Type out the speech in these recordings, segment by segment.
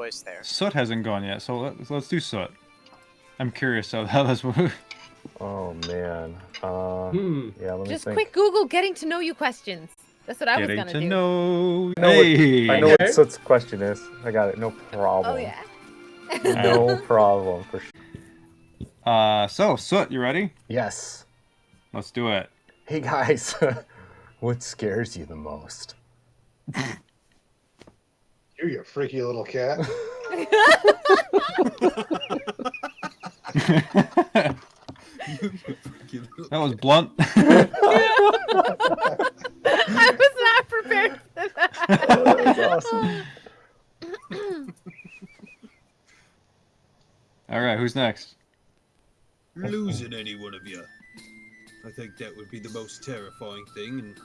choice there. Soot hasn't gone yet, so let's do Soot. I'm curious how this moves. Oh man. Yeah. Let me Just think. quick Google getting to know you questions. That's what I was Getting gonna to do. know. I know Hey. what Soot's question is. I got it. No problem. Oh yeah. No problem for sure. So Soot, you ready? Yes. Let's do it. Hey guys, what scares you the most? You freaky little cat. That was blunt. I was not prepared for that. That's awesome. All right, who's next? Losing any one of you. I think that would be the most terrifying thing, and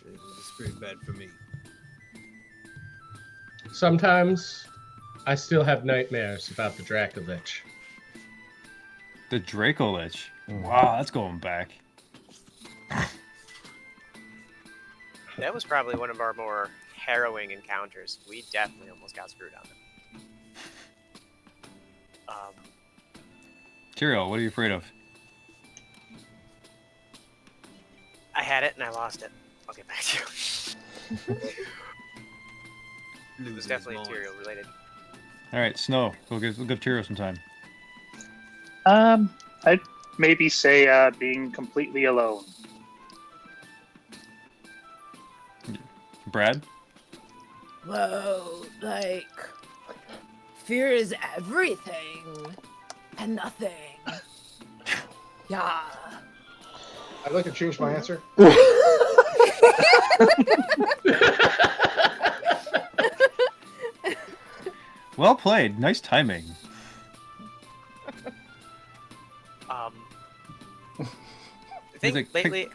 it's pretty bad for me. Sometimes I still have nightmares about the Dracolich. The Dracolich. Wow, that's going back. That was probably one of our more harrowing encounters. We definitely almost got screwed on it. Tyrael, what are you afraid of? I had it and I lost it. I'll get back to you. It was definitely material related. All right, Snow. We'll give Tyrael some time. I'd maybe say being completely alone. Brad? Whoa, like fear is everything and nothing. Yeah. I'd like to change my answer. Well played. Nice timing. I think Is it- lately.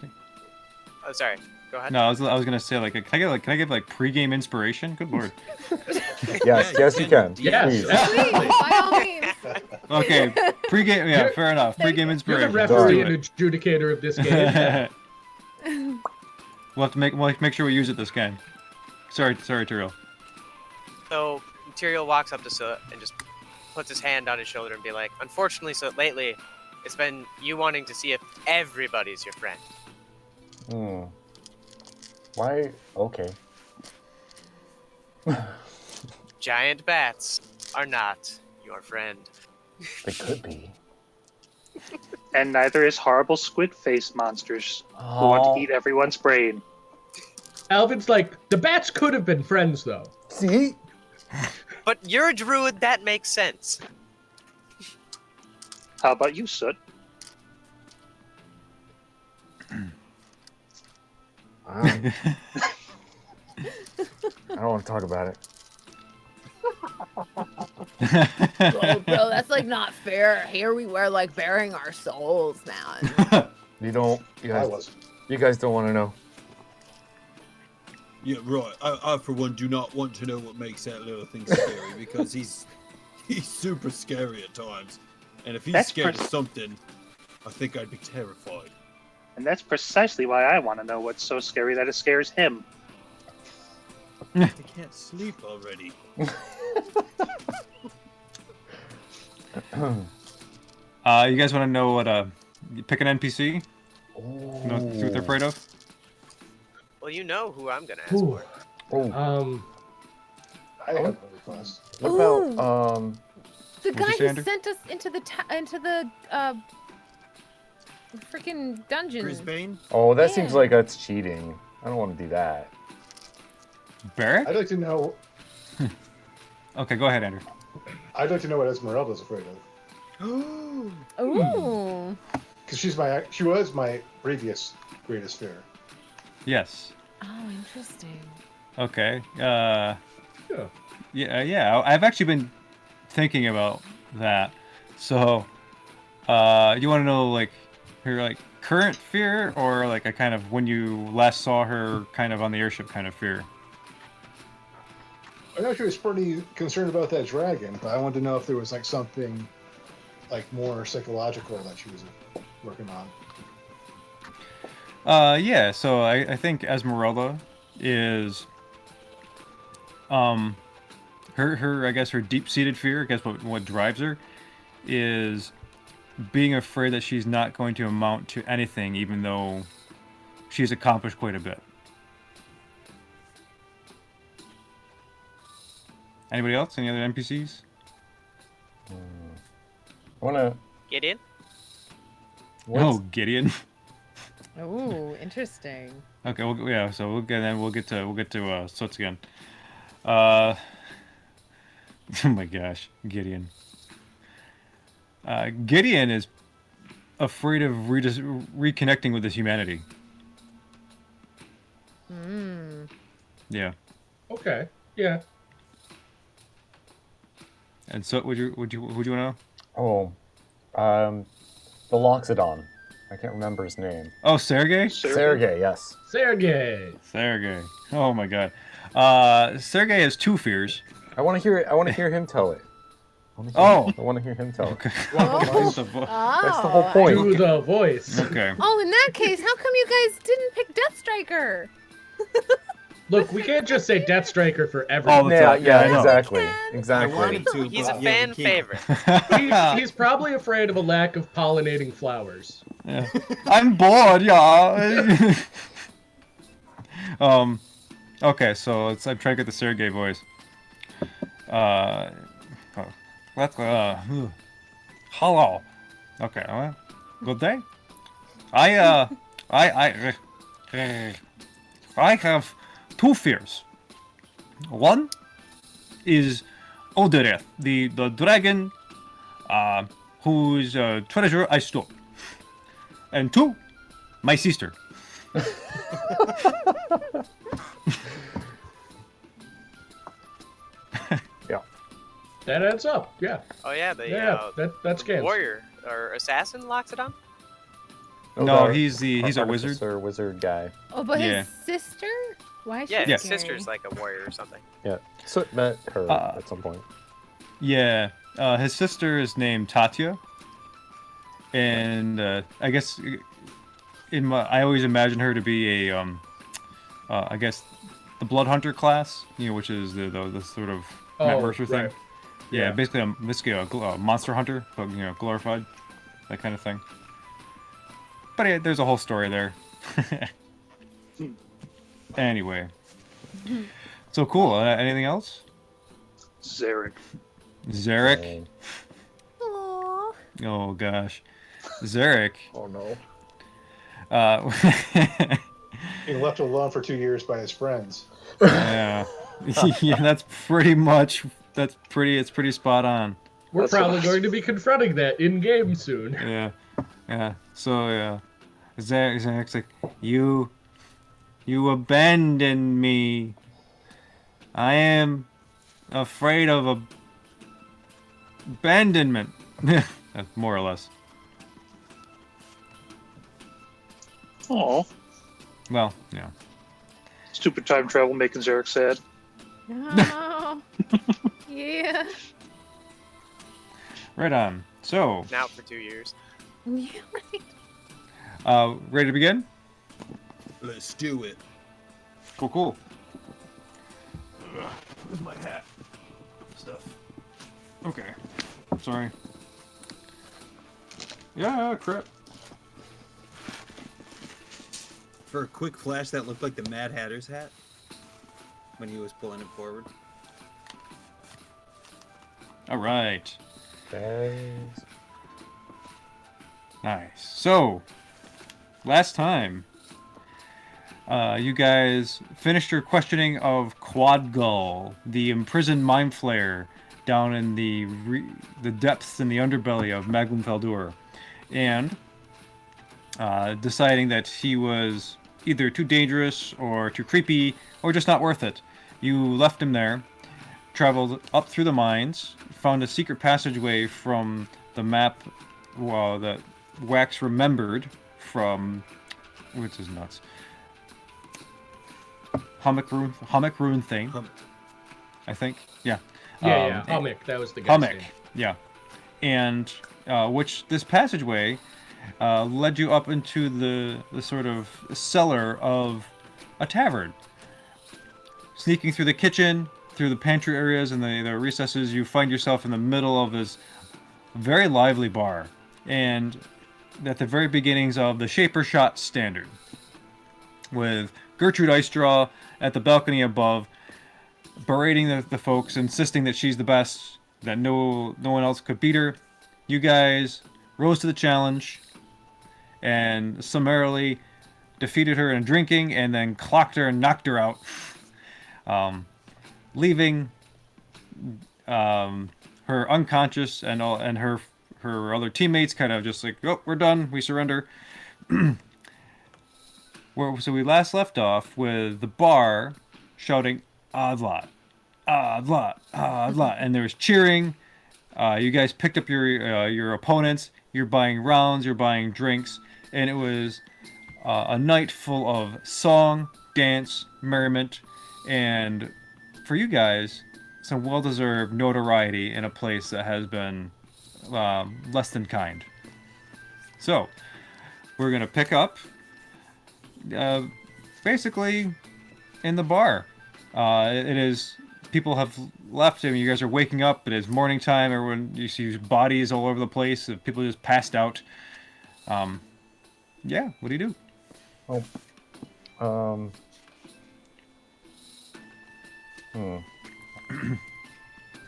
Oh, sorry. Go ahead. No, I was gonna say can I give pregame inspiration? Good lord. Yes, you can. Yes. Please. Please, by all means. Okay, pregame. Yeah, fair enough. Pregame You're inspiration. the referee Let's and adjudicator of this do game. it. We'll have to make sure we use it this game. Sorry, Tyrael. So Material walks up to Soot and just puts his hand on his shoulder and be like, "Unfortunately, Soot, lately, it's been you wanting to see if everybody's your friend." Why? Okay. Giant bats are not your friend. They could be. And neither is horrible squid face monsters who want to eat everyone's brain. Alvin's like, the bats could have been friends, though. See? But you're a druid, that makes sense. How about you, Soot? I don't want to talk about it. Bro, that's like not fair. Here we were like bearing our souls, man. You don't. You I guys, was. you guys don't want to know. Yeah, right. I for one do not want to know what makes that little thing scary because he's super scary at times, and if he's That's scared of pers- something, I think I'd be terrified. And that's precisely why I want to know what's so scary that it scares him. I can't sleep already. You guys want to know what? Pick an NPC. You know what they're afraid of? Well, you know who I'm gonna ask Ooh. for. I have a request. What Ooh. about The What'd guy you say, who Andrew? sent us into the freaking dungeon. Brisbane? Oh, that seems Yeah. like that's cheating. I don't want to do that. Barrack? I'd like to know. Okay, go ahead, Andrew. I'd like to know what Esmeralda's afraid of, Ooh. because she was my previous greatest fear. Yes. Oh, interesting. Okay. Yeah. I've actually been thinking about that. So, you want to know like her current fear, or like a kind of when you last saw her kind of on the airship kind of fear? I know she was pretty concerned about that dragon, but I wanted to know if there was like something like more psychological that she was working on. Yeah. So I think Esmeralda is, her I guess her deep-seated fear, I guess what drives her, is being afraid that she's not going to amount to anything, even though she's accomplished quite a bit. Anybody else? Any other NPCs? I wanna. Gideon? Oh, Gideon. Oh, interesting. Okay, yeah. So we'll get to Sots again. Oh my gosh, Gideon. Gideon is afraid of reconnecting with his humanity. Yeah. Okay. Yeah. And so, would you want to know? Oh, the Loxodon. I can't remember his name. Oh, Sergey. Sergey, yes. Sergey. Sergey. Oh my God. Sergey has 2 fears. I want to hear it. I want to hear him tell it. Oh. I want to hear him tell it. Okay. That's the whole Oh, point. Do the voice. Okay. Oh, in that case, how come you guys didn't pick Deathstriker? Look, we can't just say Death Striker for All everyone. the Yeah, time. yeah, I know. exactly, I exactly. wanted to, He's a but fan we can't. favorite. He's probably afraid of a lack of pollinating flowers. Yeah. I'm bored, yeah. Okay, so I'm trying to get the Sergey voice. Hello. Okay, good day. I have 2 fears. One is Oddlot, the dragon whose treasure I stole. And 2, my sister. Yeah. That adds up. Yeah. Oh yeah, the Yeah. That's the good. warrior or assassin Loxodon. No, he's a wizard. Artificer, wizard guy. Oh, but Yeah. his sister? Why is she Yeah, Yeah. his scary? sister's like a warrior or something. Yeah. Soot met her at some point. Yeah, his sister is named Tatya, and I guess I always imagine her to be a I guess the Blood Hunter class, which is the sort of Matt Mercer thing. right. Yeah, Yeah. basically a monster hunter, but glorified, that kind of thing. But yeah, there's a whole story there. Anyway, so cool. Anything else? Zarek. Zarek. Aww. Oh gosh, Zarek. Oh no. Being left alone for 2 years by his friends. Yeah, yeah, it's pretty spot on. We're That's probably awesome. going to be confronting that in game soon. Yeah. So yeah, Zarek's like, you abandoned me. I am afraid of abandonment. More or less. Oh, Well, yeah. stupid time travel making Zarek sad. No. Yeah. Right on. So, Been out for 2 years. Yeah, right. ready to begin? Let's do it. Cool. Where's my hat? Stuff. Okay. Sorry. Yeah, crap. For a quick flash, that looked like the Mad Hatter's hat when he was pulling it forward. All right. Thanks. Nice. So, last time, you guys finished your questioning of Quadgull, the imprisoned mind flayer down in the depths and the underbelly of Magnum Faldur, and deciding that he was either too dangerous or too creepy or just not worth it. You left him there, traveled up through the mines, found a secret passageway from the map that Wax remembered from, which is nuts, Hummock Rune thing, I think. Yeah. Yeah, Hummock. That was the guy's Hummock. name. Yeah. And which this passageway led you up into the sort of cellar of a tavern. Sneaking through the kitchen, through the pantry areas and the recesses, you find yourself in the middle of this very lively bar, and at the very beginnings of the Shaper Shot Standard, with Gertrude Icestraw at the balcony above, berating the folks, insisting that she's the best, that no one else could beat her. You guys rose to the challenge and summarily defeated her in drinking, and then clocked her and knocked her out, leaving her unconscious, and her other teammates kind of just like, oh, we're done, we surrender. So we last left off with the bar shouting, Oddlot, Oddlot, Oddlot, and there was cheering. You guys picked up your opponents. You're buying rounds. You're buying drinks, and it was a night full of song, dance, merriment, and for you guys, some well-deserved notoriety in a place that has been less than kind. So we're gonna pick up basically in the bar. It is. People have left. I mean, you guys are waking up. It is morning time. Everyone, you see bodies all over the place. People just passed out. Yeah. What do you do?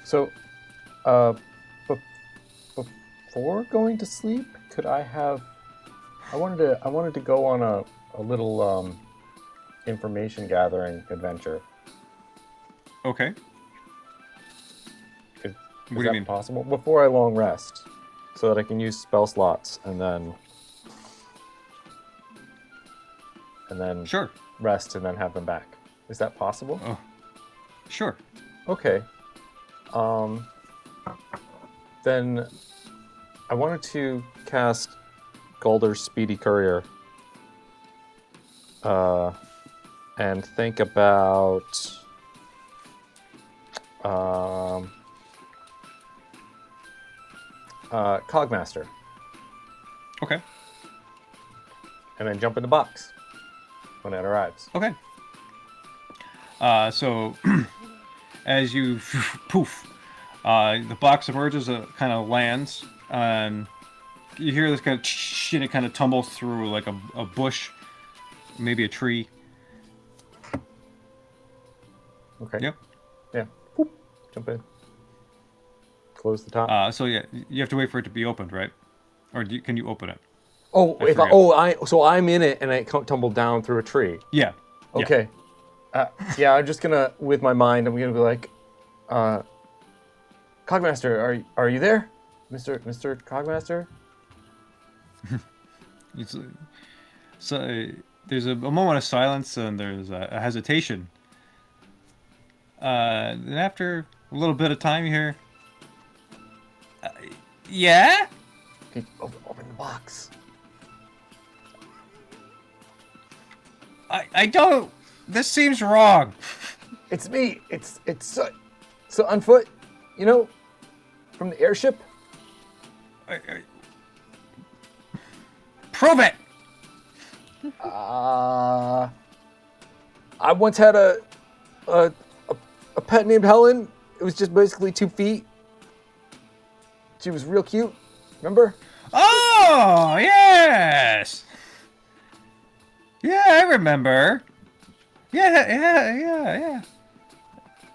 So, before going to sleep, could I have? I wanted to go on a little information gathering adventure. Okay. Is What do you that mean? possible? Before I long rest, so that I can use spell slots and then Sure. rest and then have them back. Is that possible? Oh. Sure. Okay. Then I wanted to cast Galder's Speedy Courier. And think about Cogmaster. Okay. And then jump in the box when it arrives. Okay. So as you poof, the box emerges, kind of lands, and you hear this kind of and it kind of tumbles through like a bush, maybe a tree. Okay. Yep. Yeah. Whoop. Jump in. Close the top. So yeah, you have to wait for it to be opened, right? Or can you open it? Oh, so I'm in it and it tumbled down through a tree. Yeah. Okay. Yeah, I'm just gonna, with my mind, I'm gonna be like, Cogmaster, are you there, Mr. Cogmaster? So there's a moment of silence and there's a hesitation. Then after a little bit of time, you hear, yeah? Okay, open the box. I don't. This seems wrong. It's me. It's so on foot, you know, from the airship. Prove it. I once had a pet named Helen. It was just basically 2 feet. She was real cute. Remember? Oh, yes. Yeah, I remember. Yeah.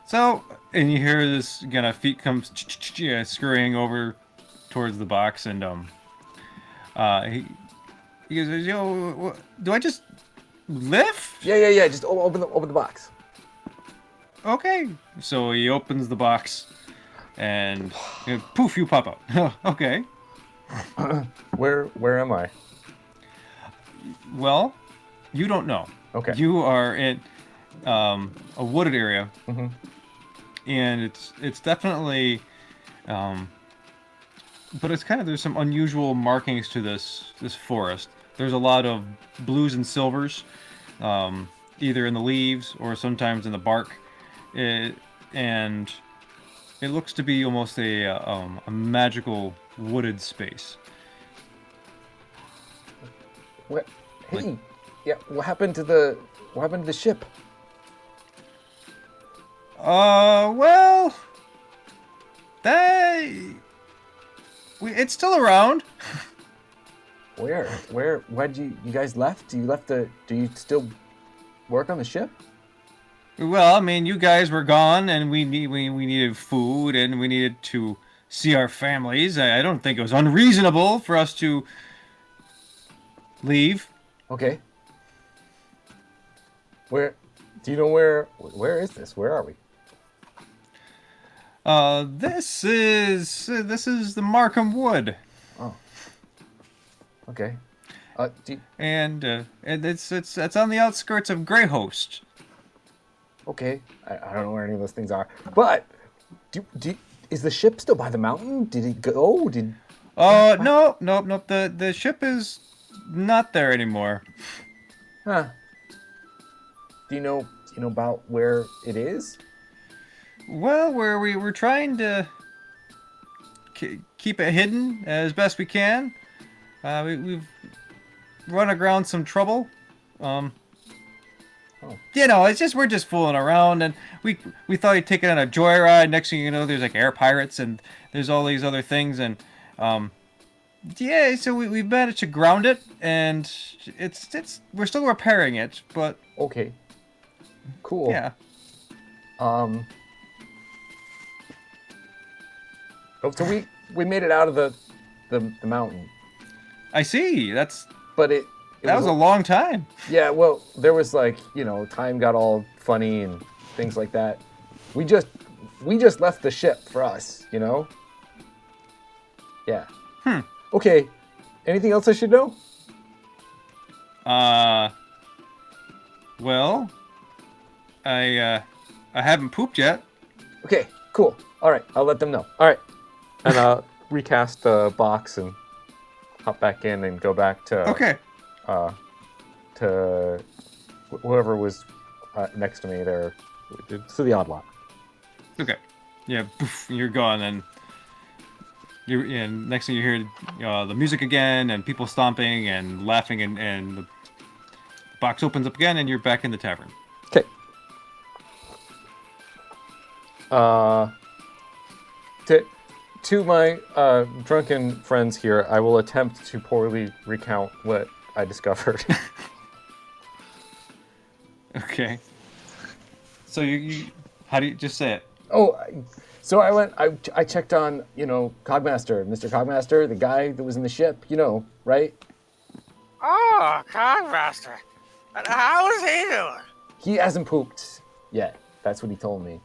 So, and you hear this kind of feet come scurrying over towards the box, and he goes, "Yo, do I just lift?" Yeah. Just open the box. Okay. So he opens the box, and poof, you pop out. Okay. Where am I? Well, you don't know. Okay. You are in a wooded area, Mm-hmm. and it's definitely, but it's kind of, there's some unusual markings to this forest. There's a lot of blues and silvers, either in the leaves or sometimes in the bark, and it looks to be almost a Hey, magical wooded space. yeah. What happened to the ship? Well, it's still around. Why'd you guys left? Do you still work on the ship? Well, I mean, you guys were gone, and we needed food, and we needed to see our families. I don't think it was unreasonable for us to leave. Okay. Do you know where is this? Where are we? This is the Markham Wood. Oh. Okay. And it's on the outskirts of Greyhost. Okay. I don't know where any of those things are. But is the ship still by the mountain? Did it go? No. The ship is not there anymore. Huh. Do you know about where it is? Well, we were trying to keep it hidden as best we can. We've run aground some trouble. You know, we're just fooling around, and we thought he'd take it on a joyride. Next thing you know, there's like air pirates, and there's all these other things, and so we managed to ground it, and we're still repairing it, but okay, cool. Yeah. So we made it out of the mountain. I see. But it was a long time. Yeah, well, there was time got all funny and things like that. We just left the ship for us, you know? Yeah. Okay. Anything else I should know? Well, I haven't pooped yet. Okay, cool. All right, I'll let them know. All right. And recast the box and hop back in and go back to to whoever was next to me there, to the Oddlot. Okay. Yeah, poof, you're gone, and next thing you hear the music again, and people stomping and laughing, and the box opens up again, and you're back in the tavern. Okay. To my drunken friends here, I will attempt to poorly recount what I discovered. Okay. So you how do you just say it? Oh, so I checked on, Cogmaster, Mr. Cogmaster, the guy that was in the ship, right? Oh, Cogmaster. How is he doing? He hasn't pooped yet. That's what he told me.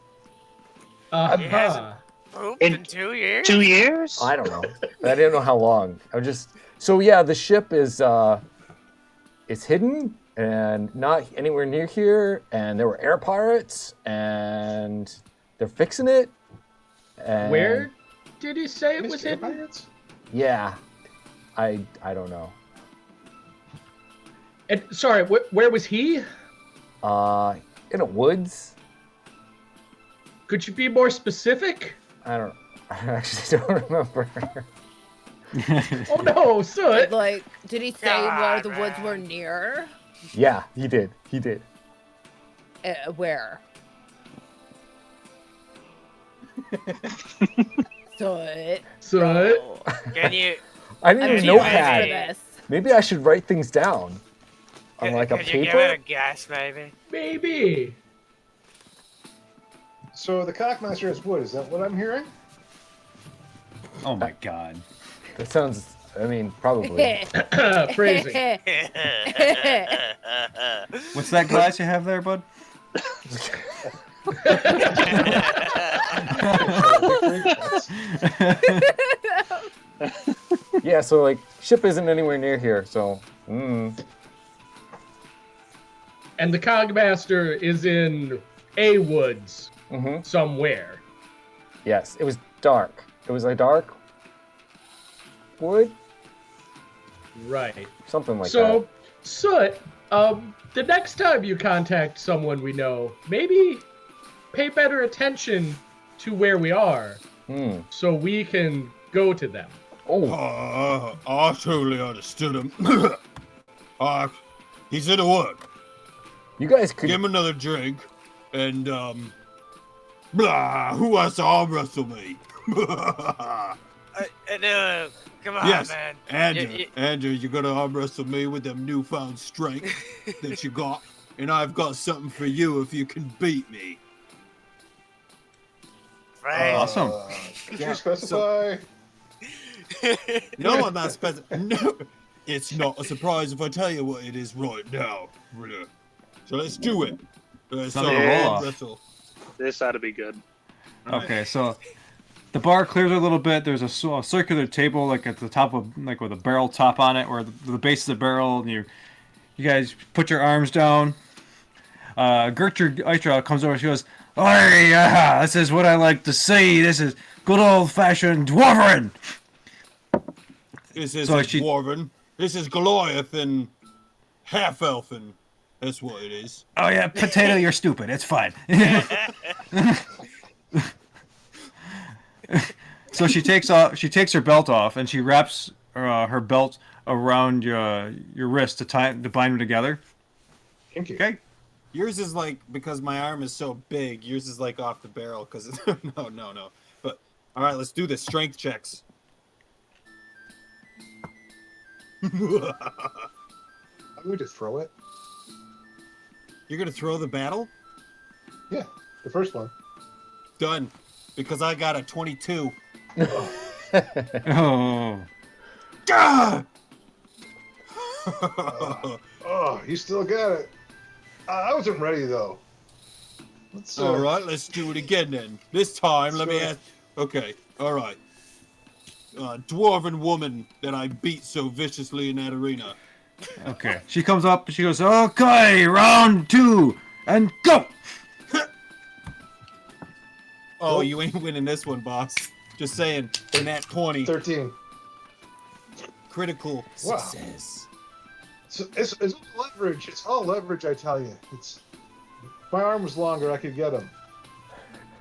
He hasn't pooped in 2 years? 2 years? I don't know. I didn't know how long. So yeah, the ship is hidden and not anywhere near here, and there were air pirates, and they're fixing it. And where did he say it was hidden? Pirates? Yeah, I don't know. And sorry, where was he? In the woods. Could you be more specific? I actually don't remember. Oh no, Soot! Did he say where the woods were near? Yeah, he did. Where? Soot. Can you? I need a too notepad. for this. Maybe I should write things down on a Could you give paper. it a guess, maybe? Maybe. So the Cockmaster is wood. Is that what I'm hearing? Oh my god. That sounds. Probably. Phrasing. What's that glass you have there, bud? Yeah, so ship isn't anywhere near here, so. And the Cogmaster is in a woods somewhere. Yes, it was dark. It was a dark wood, Right. something like that. So, Soot, the next time you contact someone we know, maybe pay better attention to where we are, so we can go to them. Oh, I totally understood him. He's in a wood. you guys could. Give him another drink, and Blah! Who wants to arm wrestle me? Come on, Yes, man. Andrew, you're gonna arm wrestle me with them newfound strength that you got, and I've got something for you if you can beat me. Right. Awesome. Could you specify? No, I'm not specifying. No, it's not a surprise if I tell you what it is right now. So let's do it. Let's Sounds like a roll-off. wrestle. This ought to be good. Okay, so the bar clears a little bit. There's a circular table, like at the top of, like with a barrel top on it, where the base of the barrel, and you guys put your arms down. Gertrude Eitra comes over. She goes, "Oi, this is what I like to see. This is good old-fashioned dwarven." This is So Dwarven. This is Goliath and half-elfin. That's what it is. Oh yeah, potato, you're stupid. It's fine. So she takes her belt off, and she wraps her belt around your wrist to bind them together. Thank you. Okay. Yours is like, because my arm is so big, yours is like off the barrel because no. But all right, let's do this. Strength checks. I'm going to throw it. You're gonna throw the battle? Yeah, the first one. Done. Because I got a 22. Oh. Gah! Oh, you still got it. I wasn't ready though. Let's. All right, let's do it again then. This time, let me ask. Okay, all right. Dwarven woman that I beat so viciously in that arena. Okay. She comes up and she goes, "Okay, round 2, and go." Oh, you ain't winning this one, boss. Just saying. In that 20. 13. Critical Wow. success. So it's all leverage. It's all leverage, I tell you. It's my arm was longer. I could get him.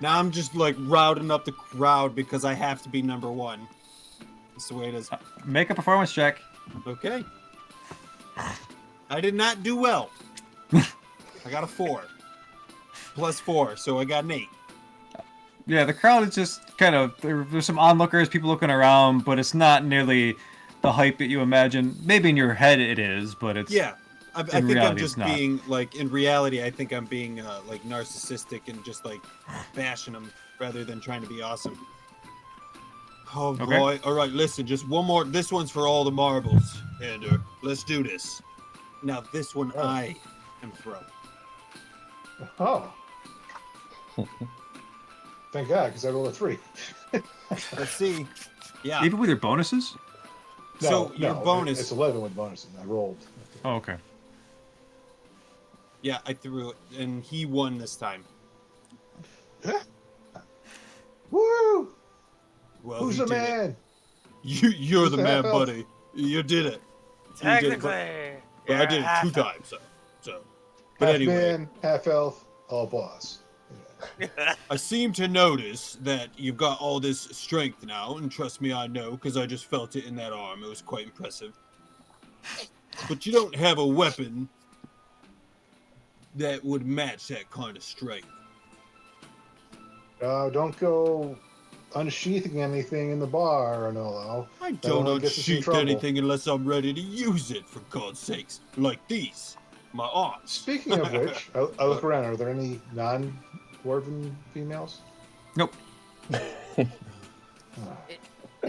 Now I'm just like routing up the crowd because I have to be number 1. That's the way it is. Make a performance check. Okay. I did not do well. I got a 4. Plus 4, so I got an 8. Yeah, the crowd is just kind of, there's some onlookers, people looking around, but it's not nearly the hype that you imagine. Maybe in your head it is, but it's... Yeah. I think I'm reality, just it's not. being, like, in reality, I think I'm being, like, narcissistic and just, like, bashing them rather than trying to be awesome. Oh, Okay. boy. All right, listen, just one more. This one's for all the marbles, Andrew. Let's do this. Now, this one I am throwing. Oh. Thank God, because I rolled a 3. Let's see. Yeah. Even with your bonuses? So, your bonus... It's 11 with bonuses. I rolled. Oh, okay. Yeah, I threw it, and he won this time. Woo! Well, Who's he the did it. man? You're Who's the the man, half-elf? buddy. You did it. Technically. But I did it 2 times, so. But Half anyway, man, half elf, all boss. Yeah. I seem to notice that you've got all this strength now, and trust me, I know, because I just felt it in that arm. It was quite impressive. But you don't have a weapon that would match that kind of strength. Don't go unsheathing anything in the bar, no. I don't wanna get us in unsheath trouble. anything unless I'm ready to use it, for God's sakes. Like these, my arms. Speaking of which, I look around. Are there any non-dwarven females? Nope. It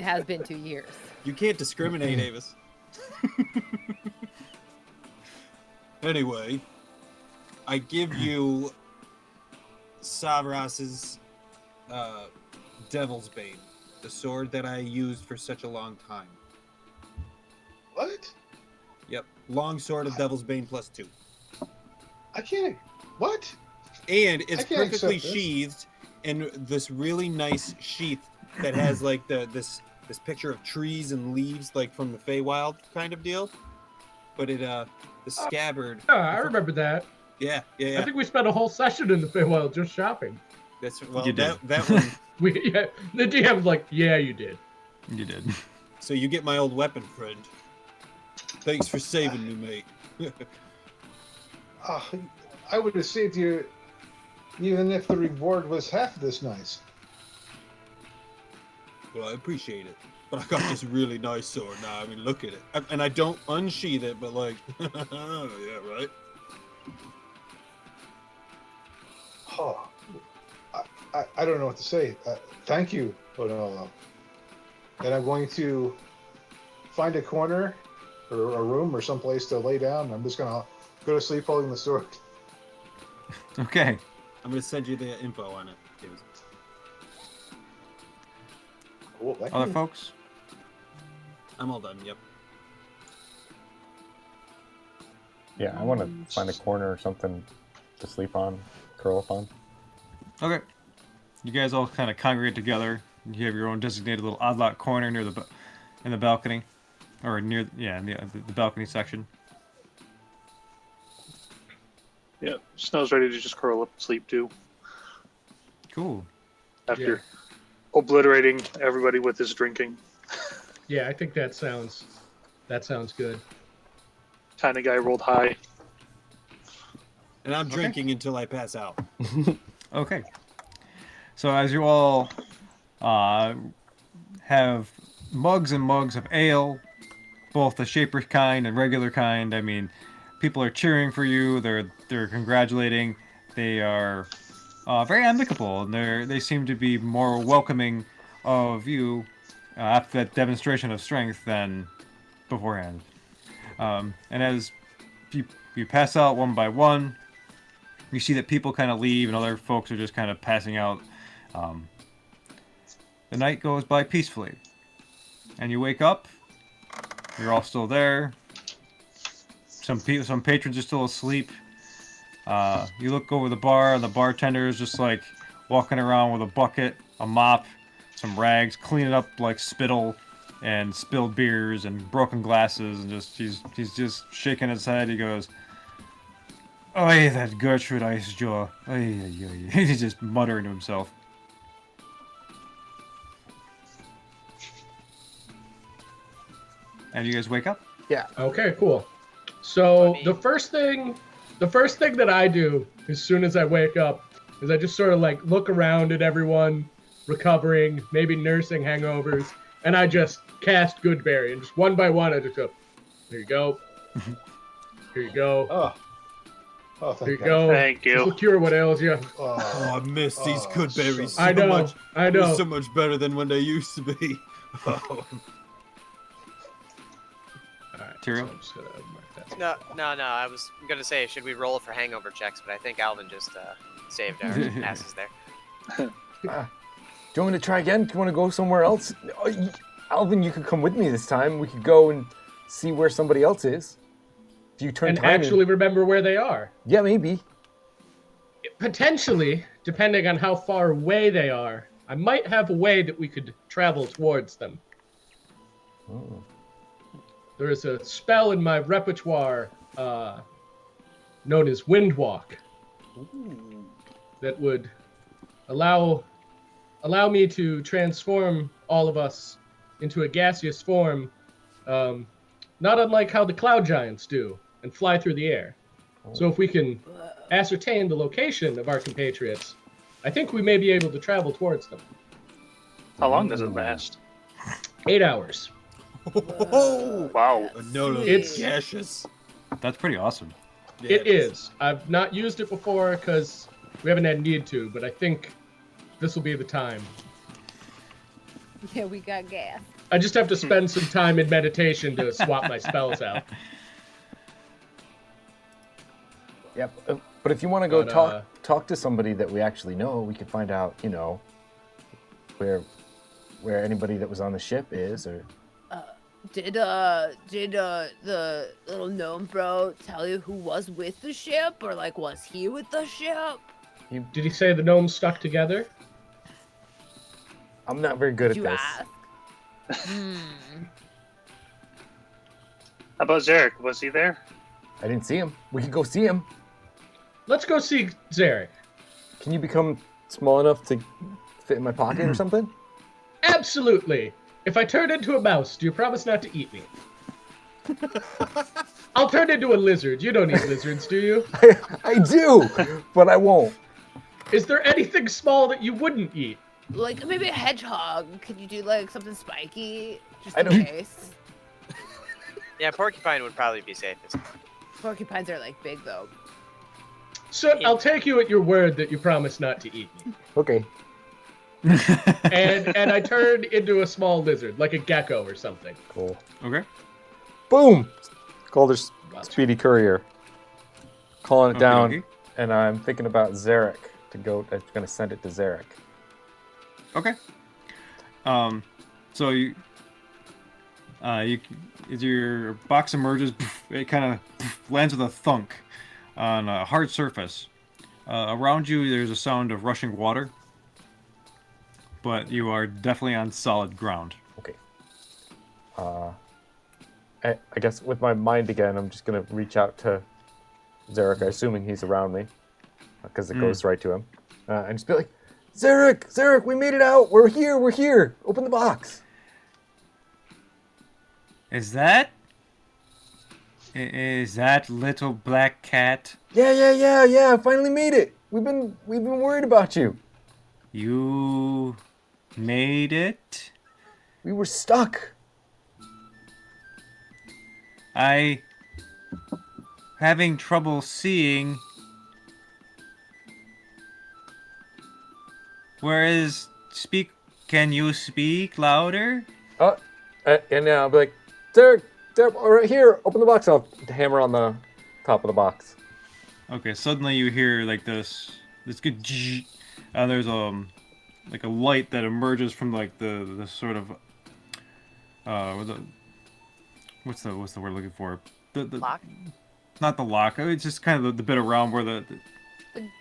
has been 2 years. You can't discriminate, Avis. Anyway, I give you Savras's Devil's Bane, the sword that I used for such a long time. What? Yep, long sword of Devil's Bane +2. I can't. What? And I it's can't accept perfectly this. sheathed in this really nice sheath that has like this picture of trees and leaves, like from the Feywild kind of deal. But it the scabbard. I remember that. Yeah. I think we spent a whole session in the Feywild just shopping. That's well, You did. that one. The DM was like, yeah, you did. You did. So you get my old weapon, friend. Thanks for saving me, mate. I would have saved you even if the reward was half this nice. Well, I appreciate it. But I got this really nice sword now. I mean, look at it. And I don't unsheath it, but like, yeah, right? Oh, I don't know what to say. Thank you, Oddlot. And I'm going to find a corner or a room or someplace to lay down. I'm just going to go to sleep holding the sword. Okay. I'm going to send you the info on it. Cool, thank Other you. folks? I'm all done, yep. Yeah, I want to find a corner or something to sleep on, curl up on. Okay. You guys all kind of congregate together. You have your own designated little Oddlot corner near in the balcony, or near in the balcony section. Yeah, Snow's ready to just curl up and sleep too. Cool. After obliterating everybody with his drinking. Yeah, I think that sounds good. Kind of guy rolled high. And I'm drinking until I pass out. Okay. So as you all have mugs and mugs of ale, both the shaper kind and regular kind. I mean, people are cheering for you. They're congratulating. They are very amicable, and they seem to be more welcoming of you after that demonstration of strength than beforehand. And as you pass out one by one, you see that people kind of leave and other folks are just kind of passing out. The night goes by peacefully. And you wake up. You're all still there. Some patrons are still asleep. You look over the bar, and the bartender is just like walking around with a bucket, a mop, some rags, cleaning up like spittle and spilled beers and broken glasses, and he's just shaking his head. He goes, "Oy, that Gertrude ice jaw." Oy, oy, oy. He's just muttering to himself. And you guys wake up? Yeah. Okay, cool. So Funny. the first thing that I do as soon as I wake up is I just sort of like look around at everyone recovering, maybe nursing hangovers, and I just cast Goodberry, and just one by one I just go, here you go, here you go, Oh, here you thank God. go. Thank you. This will cure what ails you. Oh, I miss these good berries so I know, much. I They're know. so much better than when they used to be. Oh. Alright, Tyrael? so I'm just gonna mark that. No. I was gonna say, should we roll for hangover checks? But I think Alvin just saved our asses there. Do you want me to try again? Do you want to go somewhere else? Alvin, you could come with me this time. We could go and see where somebody else is. If you turn And time actually remember where they are. Yeah, maybe. Potentially, depending on how far away they are, I might have a way that we could travel towards them. Oh. There is a spell in my repertoire known as Wind Walk that would allow me to transform all of us into a gaseous form, not unlike how the cloud giants do, and fly through the air. So if we can ascertain the location of our compatriots, I think we may be able to travel towards them. How long does it last? 8 hours. Oh, Wow. no, It's- gaseous. That's pretty awesome. Yeah, It is. I've not used it before because we haven't had need to, but I think this will be the time. Yeah, we got gas. I just have to spend some time in meditation to swap my spells out. Yep. But if you want to go But, talk to somebody that we actually know, we could find out, where anybody that was on the ship is, or Did the little gnome bro tell you who was with the ship, or like was he with the ship? Did he say the gnomes stuck together? I'm not very good Did at you this. ask? How about Zarek? Was he there? I didn't see him. We could go see him. Let's go see Zarek. Can you become small enough to fit in my pocket or something? Absolutely. If I turn into a mouse, do you promise not to eat me? I'll turn into a lizard. You don't eat lizards, do you? I do, but I won't. Is there anything small that you wouldn't eat? Like maybe a hedgehog. Could you do like something spiky, just I in don't- case? Yeah, porcupine would probably be safest. Porcupines are like big though. So I'll take you at your word that you promise not to eat me. Okay. And I turn into a small lizard, like a gecko or something. Cool. Okay. Boom! Call this speedy courier. Calling it down, Okey-dokey. and I'm thinking about Zarek to go. I'm gonna send it to Zarek. Okay. So you as your box emerges, it kind of lands with a thunk on a hard surface. Around you, there's a sound of rushing water, but you are definitely on solid ground. Okay. I guess with my mind again, I'm just gonna reach out to Zarek, assuming he's around me, because it goes right to him, and just be like, Zarek, we made it out. We're here. Open the box. Is that little black cat? Yeah. Finally made it. We've been worried about you. You made it? We were stuck. I having trouble seeing. Can you speak louder? And now I'll be like, Zarek, right here. Open the box. I'll hammer on the top of the box. Okay, suddenly you hear like this good zzz, and there's like a light that emerges from like the sort of what's the word I'm looking for? The Lock? Not the lock. It's just kind of the bit around where the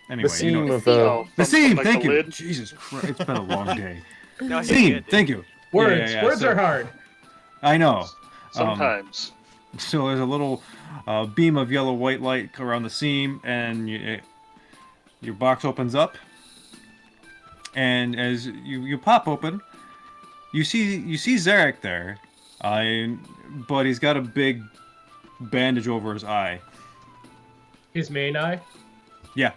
anyway, The seam you know, of the. Oh, the from, seam. like, Thank the you. lid? Jesus Christ, it's been a long day. No, he's Seam. good. Thank you. Words. Yeah, Words so- are hard. I know. Sometimes. So there's a little beam of yellow white light around the seam, and your box opens up. And as you pop open, you see Zarek there, but he's got a big bandage over his eye. His main eye. Yeah.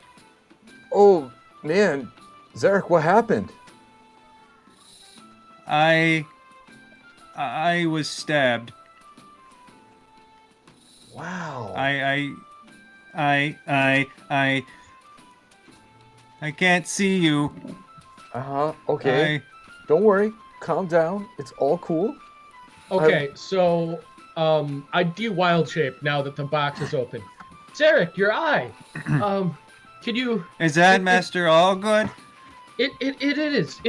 Oh man, Zarek, what happened? I was stabbed. Wow. I can't see you. Okay. Don't worry. Calm down. It's all cool. Okay, so I de-wild shape now that the box is open. Zarek, your eye. Can you? Is that Master Allgood? It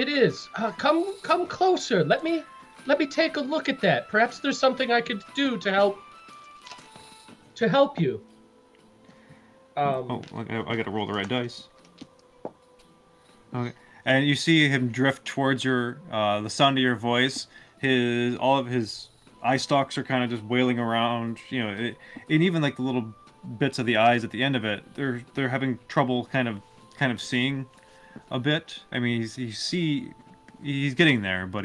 is. Come closer. Let me take a look at that. Perhaps there's something I could do to help you. Oh, I gotta roll the right dice. Okay. And you see him drift towards your, the sound of your voice. All of his eye stalks are kind of just wailing around, you know, and even like the little bits of the eyes at the end of it, they're having trouble kind of seeing a bit. I mean, he's getting there, but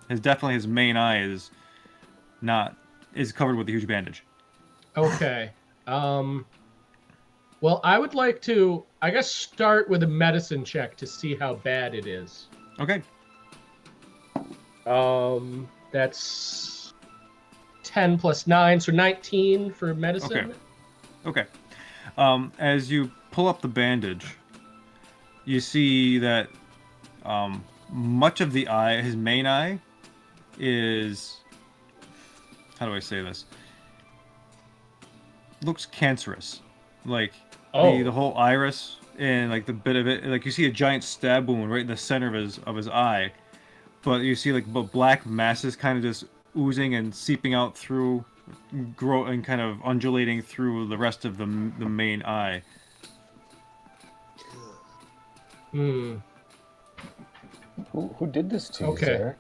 definitely his main eye is covered with a huge bandage. Okay. Well, I would like to, I guess, start with a medicine check to see how bad it is. Okay. That's 10 plus 9, so 19 for medicine. Okay. As you pull up the bandage, you see that much of the eye, his main eye, is, how do I say this? Looks cancerous. Like the whole iris and like the bit of it, like you see a giant stab wound right in the center of his eye, but you see like black masses kind of just oozing and seeping out through, and kind of undulating through the rest of the main eye. Who did this to you, Okay.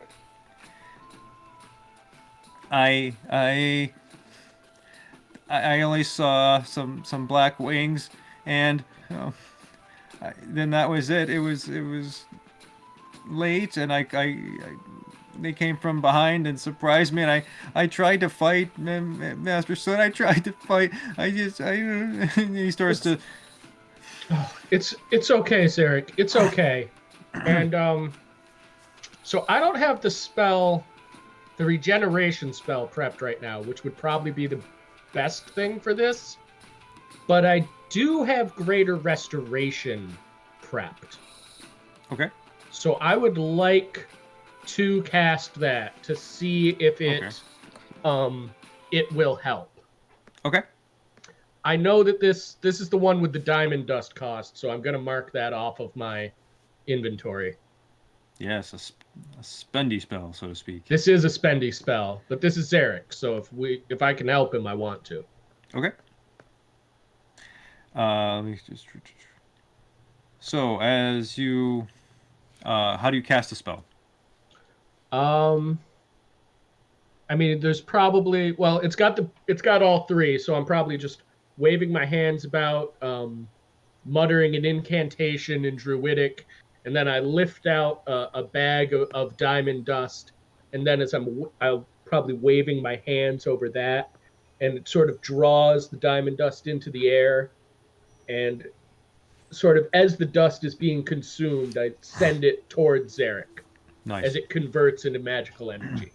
Zarek? I only saw some black wings, and then that was it. It was late, and they came from behind and surprised me, and I tried to fight, Master Son. I tried to fight. And he starts to. It's okay, Zarek. It's okay. And so I don't have the regeneration spell prepped right now, which would probably be the best thing for this. But I do have greater restoration prepped. Okay. So I would like to cast that to see if it will help. Okay. I know that this is the one with the diamond dust cost, so I'm gonna mark that off of my inventory. Yes, a spendy spell, so to speak. This is a spendy spell, but this is Zarek, so if I can help him, I want to. Okay. Let me just. So, as you, how do you cast a spell? I mean, there's probably it's got all three, so I'm probably just waving my hands about, muttering an incantation in Druidic, and then I lift out a bag of diamond dust, and then I'll probably waving my hands over that, and it sort of draws the diamond dust into the air, and sort of as the dust is being consumed, I send it towards Zarek Nice. as it converts into magical energy.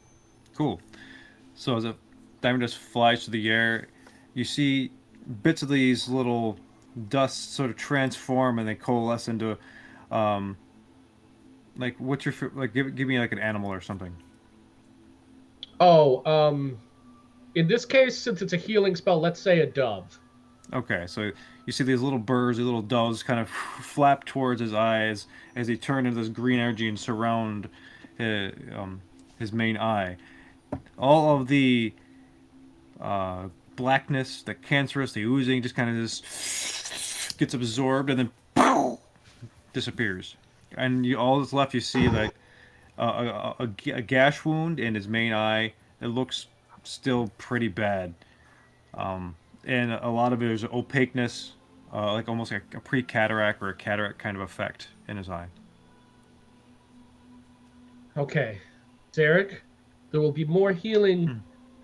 Cool. So as the diamond dust flies through the air, you see bits of these little dusts sort of transform and they coalesce into, like what's your like? Give me like an animal or something. Oh, in this case, since it's a healing spell, let's say a dove. Okay, so you see these little birds, these little doves, kind of flap towards his eyes as they turn into this green energy and surround his main eye. All of the blackness, the cancerous, the oozing, just kind of just gets absorbed and then disappears. And all that's left, you see like a gash wound in his main eye. It looks still pretty bad. And a lot of it is opaqueness, like almost like a pre-cataract or a cataract kind of effect in his eye. Okay, Zarek, there will be more healing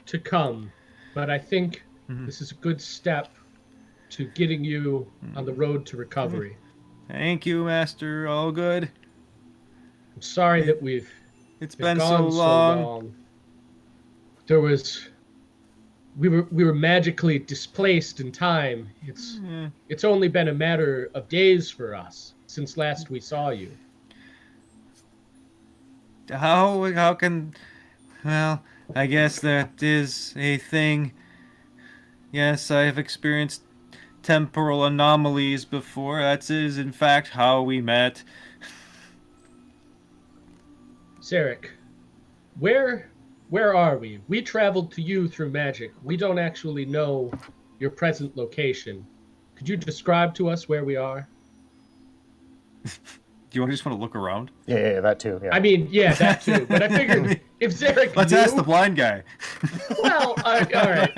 to come, but I think this is a good step to getting you on the road to recovery. Thank you, Master. All good. I'm sorry that It's been been so gone long. We were magically displaced in time. It's only been a matter of days for us since last we saw you. How can? Well, I guess that is a thing. Yes, I have experienced temporal anomalies before. That is, in fact, how we met. Zarek, where are we? We traveled to you through magic. We don't actually know your present location. Could you describe to us where we are? Do you just want to look around? Yeah, that too. Yeah. I mean, yeah, that too. But I figured if Zarek Let's knew, ask the blind guy. well, all right.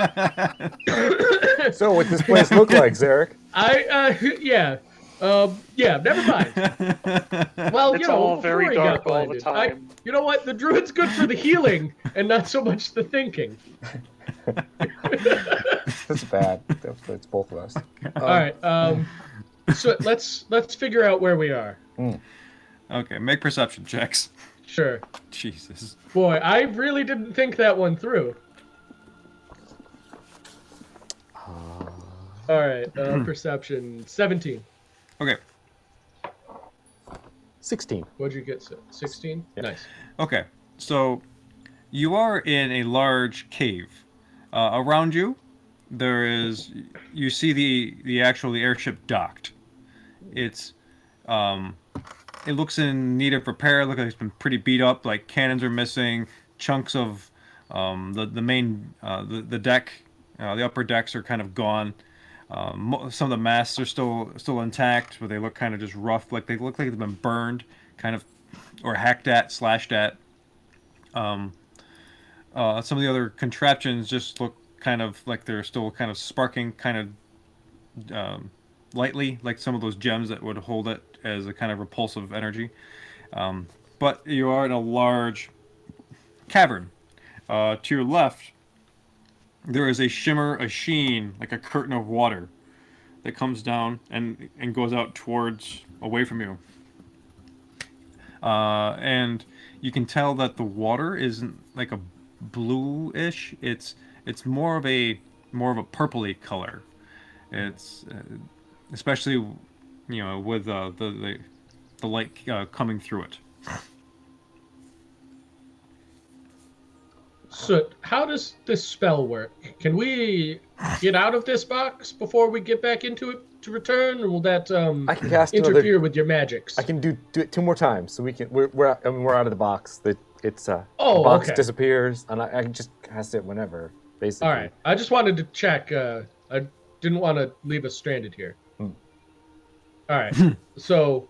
So, what this place look like, Zarek? Never mind. Well, It's all very before he got dark all the blinded, time. you know what? The druid's good for the healing and not so much the thinking. That's bad. It's both of us. All right. So let's figure out where we are. Okay, make perception checks. Sure. Jesus. Boy, I really didn't think that one through. All right. Perception 17. Okay. 16. What'd you get? 16. Yeah. Nice. Okay. So you are in a large cave. Around you, you see the airship docked. It looks in need of repair. Looks like it's been pretty beat up. Like cannons are missing. Chunks of the main the deck, the upper decks are kind of gone. Some of the masts are still intact, but they look kind of just rough. Like they look like they've been burned, kind of, or hacked at, slashed at. Some of the other contraptions just look kind of like they're still kind of sparking, kind of lightly, like some of those gems that would hold it as a kind of repulsive energy. But you are in a large cavern. To your left, there is a shimmer, a sheen, like a curtain of water. that comes down and goes out towards away from you. And you can tell that the water isn't like a bluish. It's more of a purpley color. It's especially with the light coming through it. So, how does this spell work? Can we get out of this box before we get back into it to return, or will that I can cast interfere with your magics? I can do it 2 more times, so we can. We're out of the box. The Oh, box okay. disappears, and I can just cast it whenever. Basically. All right. I just wanted to check. I didn't want to leave us stranded here. All right. So,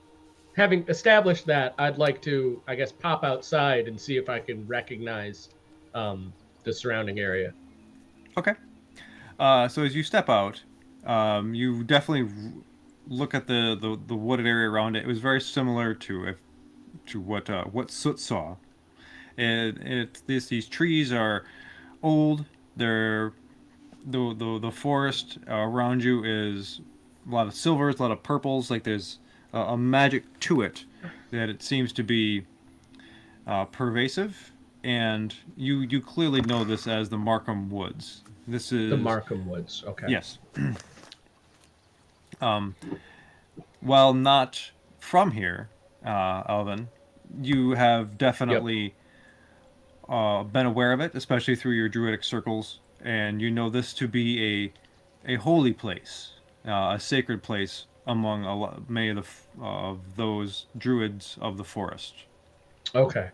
having established that, I'd like to, I guess, pop outside and see if I can recognize the surrounding area. Okay. So as you step out, you definitely look at the wooded area around it. It was very similar to what Soot saw. These trees are old. They're the forest around you is a lot of silvers, a lot of purples. Like there's a magic to it that it seems to be pervasive, and you clearly know this as the Markham Woods. This is The Markham Woods. Okay. Yes. While not from here, Alvin, you have definitely been aware of it, especially through your druidic circles, and you know this to be a holy place, a sacred place among many of those druids of the forest. Okay.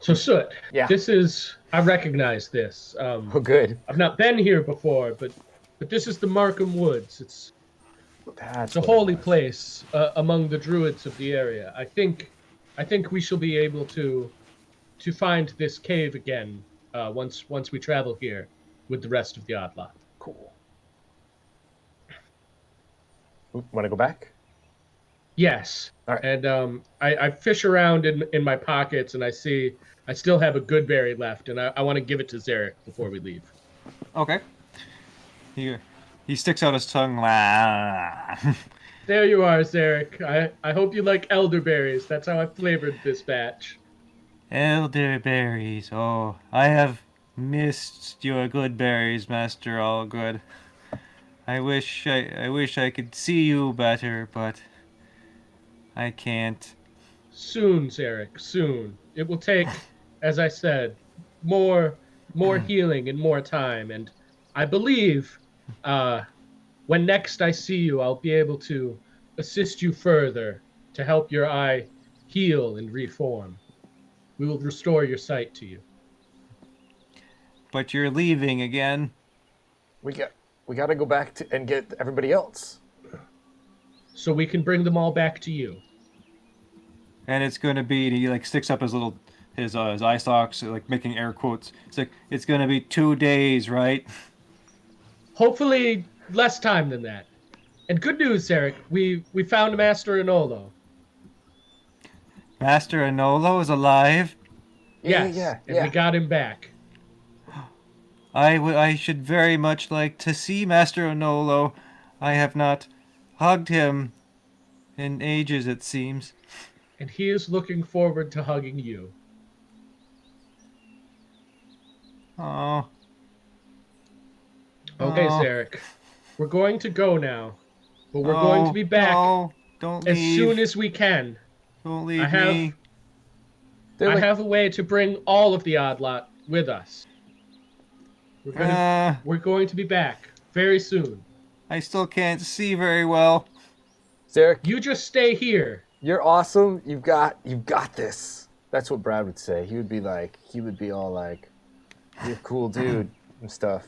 So Soot, Yeah. I recognize this. Oh, good. I've not been here before, but this is the Markham Woods. It's a what holy it was. place among the druids of the area. I think we shall be able to find this cave again once we travel here with the rest of the Oddlot. Cool. Want to go back? Yes. All right. And I fish around in my pockets, and I see I still have a good berry left, and I want to give it to Zarek before we leave. Okay. He sticks out his tongue. There you are, Zarek. I hope you like elderberries. That's how I flavored this batch. Elderberries. Oh, I have missed your good berries, Master Allgood. I wish I could see you better, but I can't. Soon, Zarek, soon. It will take, as I said, more healing and more time. And I believe when next I see you, I'll be able to assist you further to help your eye heal and reform. We will restore your sight to you. But you're leaving again. We got to go back and get everybody else. So we can bring them all back to you. And it's gonna be, and he like sticks up his eye stalks, like making air quotes. It's like, it's gonna be 2 days, right? Hopefully less time than that. And good news, Zarek, we found Master Anolo. Master Anolo is alive. Yes, and we got him back. I should very much like to see Master Anolo. I have not hugged him in ages, it seems. And he is looking forward to hugging you. Oh. Okay, Oh. Zarek. We're going to go now. But we're going to be back No, don't as leave. soon as we can. Don't leave I have- me. They're I like- have a way to bring all of the Oddlot with us. We're going to be back very soon. I still can't see very well. Zarek, You just stay here. you're awesome. You've got this. That's what Brad would say. He would be all like, "You're a cool dude" and stuff.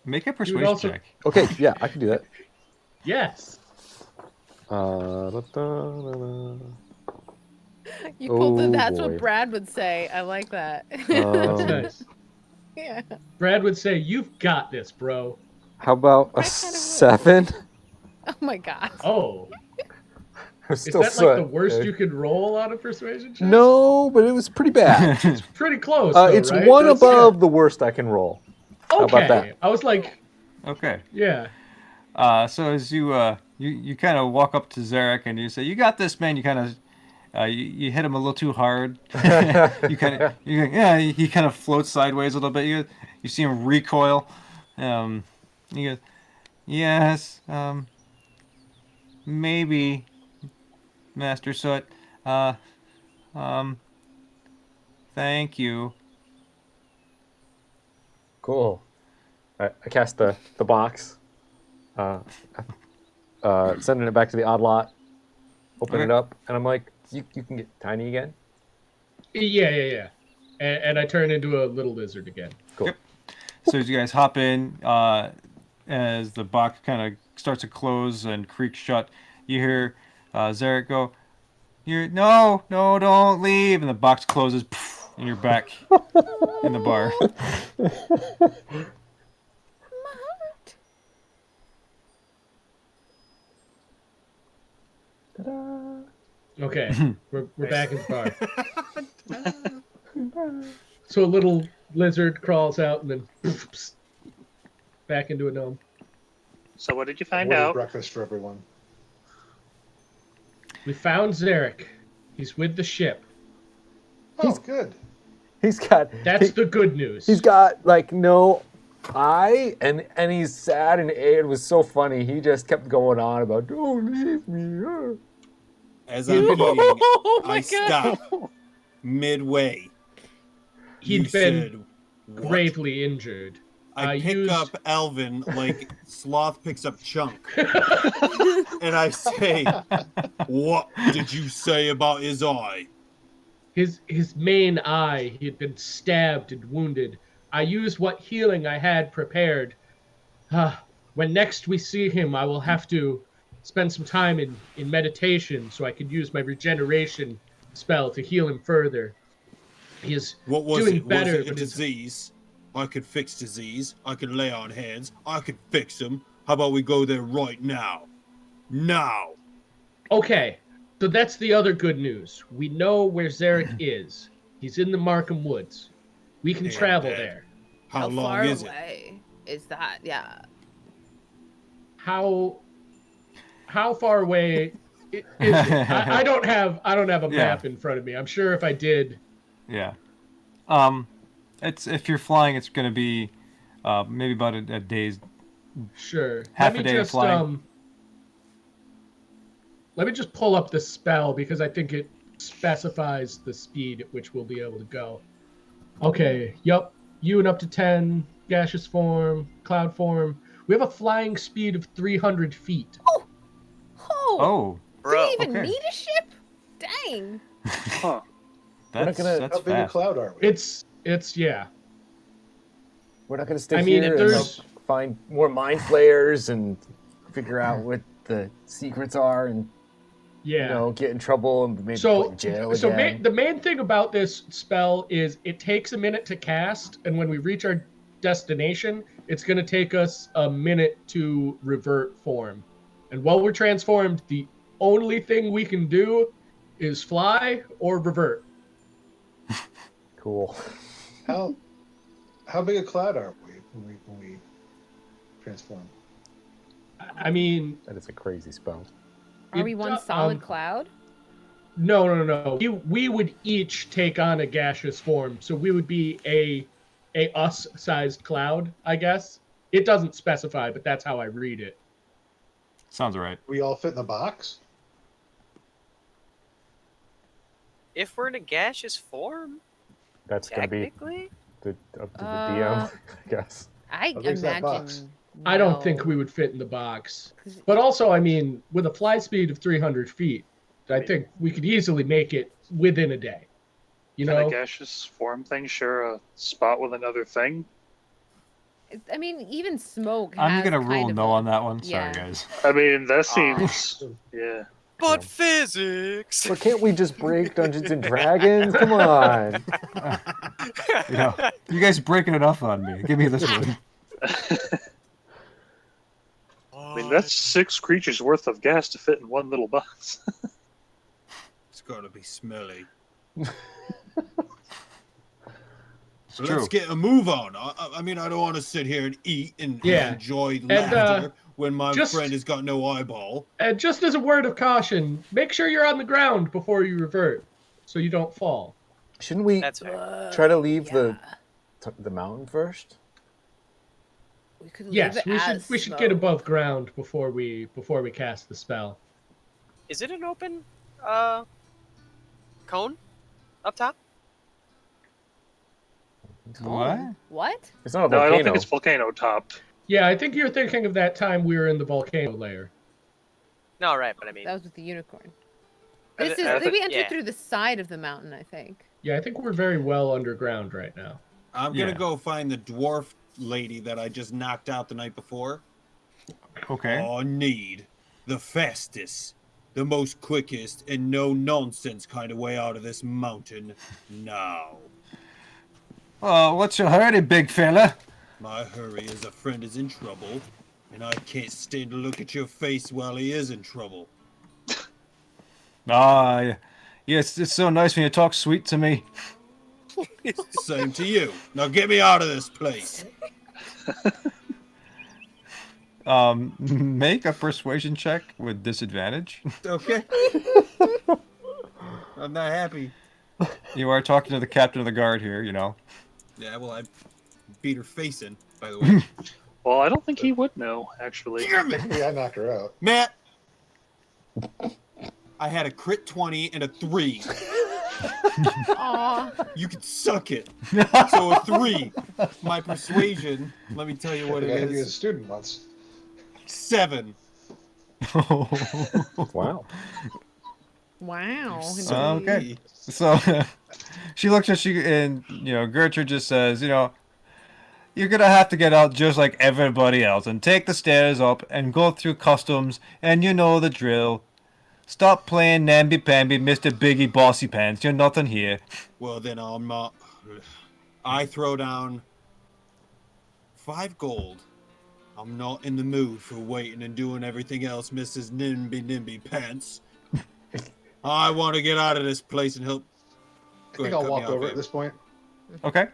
Make a persuasion also- check. Okay, yeah, I can do that. Yes. You pulled Oh, it. That's boy. what Brad would say. I like that. That's nice. Yeah. Brad would say, "You've got this, bro." How about I a kinda would. 7? Oh my god. Oh. Is that like the worst you could roll on a persuasion check? No, but it was pretty bad. It's pretty close, though, It's right? one above the worst I can roll. Okay. How about that? I was like, Okay. yeah. So as you kind of walk up to Zarek and you say, "You got this, man." You kind of you hit him a little too hard. He kind of floats sideways a little bit. You see him recoil. He goes, "Yes, maybe, Master Soot. Thank you." Cool. I cast the box. Sending it back to the Oddlot. Open it up, and I'm like, you can get tiny again? Yeah. And I turn into a little lizard again. Cool. Yep. So as you guys hop in, as the box kind of starts to close and creak shut, you hear Zarek go, no, don't leave. And the box closes, and you're back in the bar. Okay, we're back in the bar. So a little lizard crawls out and then back into a gnome. So what did you find What is out? breakfast for everyone? We found Zarek. He's with the ship. Oh, good. He's got... That's the good news. He's got, like, no eye, and he's sad, and it was so funny. He just kept going on about, don't leave me. As I'm eating, I stop midway. He'd been gravely injured. I pick up Alvin like Sloth picks up Chunk. And I say, what did you say about his eye? His main eye, he had been stabbed and wounded. I used what healing I had prepared. When next we see him, I will have to spend some time in meditation so I could use my regeneration spell to heal him further. He is doing better. Was it a disease? I could fix disease. I could lay on hands. I could fix him. How about we go there right now? Now! Okay, so that's the other good news. We know where Zarek is. He's in the Markham Woods. We can travel there. How long far is away is that? Yeah. How far away is it? I don't have a map in front of me. I'm sure if I did. Yeah. It's if you're flying, it's going to be maybe about a day's. Sure. Half a day of flying. Let me just pull up the spell because I think it specifies the speed at which we'll be able to go. Okay. Yup. You and up to 10 gaseous form, cloud form. We have a flying speed of 300 feet. Oh. Bro. Do you even need a ship? Dang. Huh. That's how big a cloud are we? It's yeah. We're not gonna stay here and find more mind flayers and figure out what the secrets are and get in trouble and maybe put in jail again. So the main thing about this spell is it takes a minute to cast, and when we reach our destination, it's gonna take us a minute to revert form. And while we're transformed, the only thing we can do is fly or revert. Cool. How big a cloud are we when we transform? I mean, that is a crazy spell. Are we one solid cloud? No. We would each take on a gaseous form, so we would be a us-sized cloud, I guess. It doesn't specify, but that's how I read it. Sounds right. We all fit in the box? If we're in a gaseous form, that's going to be up to the DM, I guess. I imagine. I don't think we would fit in the box. But also, I mean, with a fly speed of 300 feet, I think we could easily make it within a day. You know? Can a gaseous form thing share a spot with another thing? I mean, even smoke. I'm gonna rule no on that one. Sorry, guys. I mean, that seems yeah. But physics. But can't we just break Dungeons and Dragons? Come on. You guys breaking enough on me. Give me this one. I mean, that's 6 creatures worth of gas to fit in one little box. gonna be smelly. It's So true. let's get a move on. I mean, I don't want to sit here and eat and Yeah. enjoy laughter when my just- friend has got no eyeball. And just as a word of caution, make sure you're on the ground before you revert, so you don't fall. Shouldn't we That's fair. try to leave yeah. the mountain first? We could leave Yes, it we as should smoke. get above ground before we cast the spell. Is it an open cone up top? What? What? It's not a No, I volcano. don't think it's volcano topped. Yeah, I think you're thinking of that time we were in the volcano layer. No, right, but I mean, That was with the unicorn. I This thi- is I we thi- entered yeah. through the side of the mountain, I think. Yeah, I think we're very well underground right now. I'm gonna Yeah. go find the dwarf lady that I just knocked out the night before. Okay. I need the fastest, the most quickest, and no nonsense kind of way out of this mountain now. Well, what's your hurry, big fella? My hurry is a friend is in trouble, and I can't stand to look at your face while he is in trouble. Ah, yes, it's so nice when you talk sweet to me. Same to you. Now get me out of this place. Make a persuasion check with disadvantage. Okay. I'm not happy. You are talking to the captain of the guard here, you know. Yeah, well, I beat her face in, by the way. Well, I don't think he would know, actually. Damn it! Yeah, I knocked her out. Matt! I had a crit 20 and a 3. Aw. You can suck it. So a 3. My persuasion, let me tell you what I it had you as a is. student once. 7. Wow. Wow. Okay. So she looks at you, and Gertrude just says, you're gonna have to get out just like everybody else and take the stairs up and go through customs, and you know the drill. Stop playing namby-pamby, Mr. Biggie Bossy Pants. You're nothing here. Well, then I'm not. I throw down 5 gold. I'm not in the mood for waiting and doing everything else, Mrs. Nimby Pants. I want to get out of this place and help. I think I'll walk over at this point. Okay.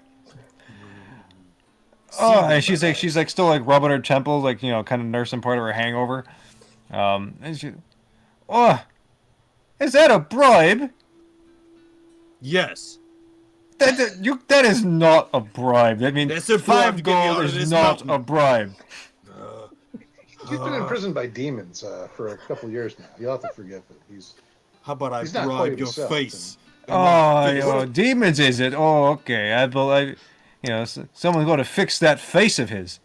Oh, and she's like still like rubbing her temples, like kind of nursing part of her hangover. And she, oh, is that a bribe? Yes. That is not a bribe. I mean, That's a bribe 5 to get me out gold of is this not mountain. a bribe. He's been imprisoned by demons for a couple years now. You'll have to forgive it. How about I He's not quite bribe your himself, face? Oh, demons is it? Oh, okay. I believe, someone's going to fix that face of his.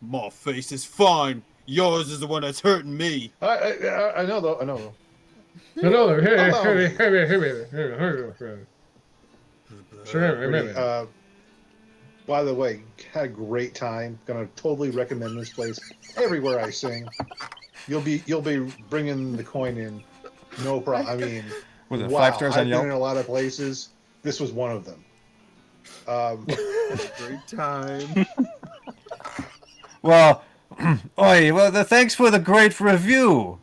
My face is fine. Yours is the one that's hurting me. I know though. I know. No, By the way, had a great time. Gonna totally recommend this place everywhere I sing. You'll be bringing the coin in, no problem. I mean, Was it wow, 5 stars on I've been in Yelp? a lot of places. This was one of them. Great time. Well, thanks for the great review.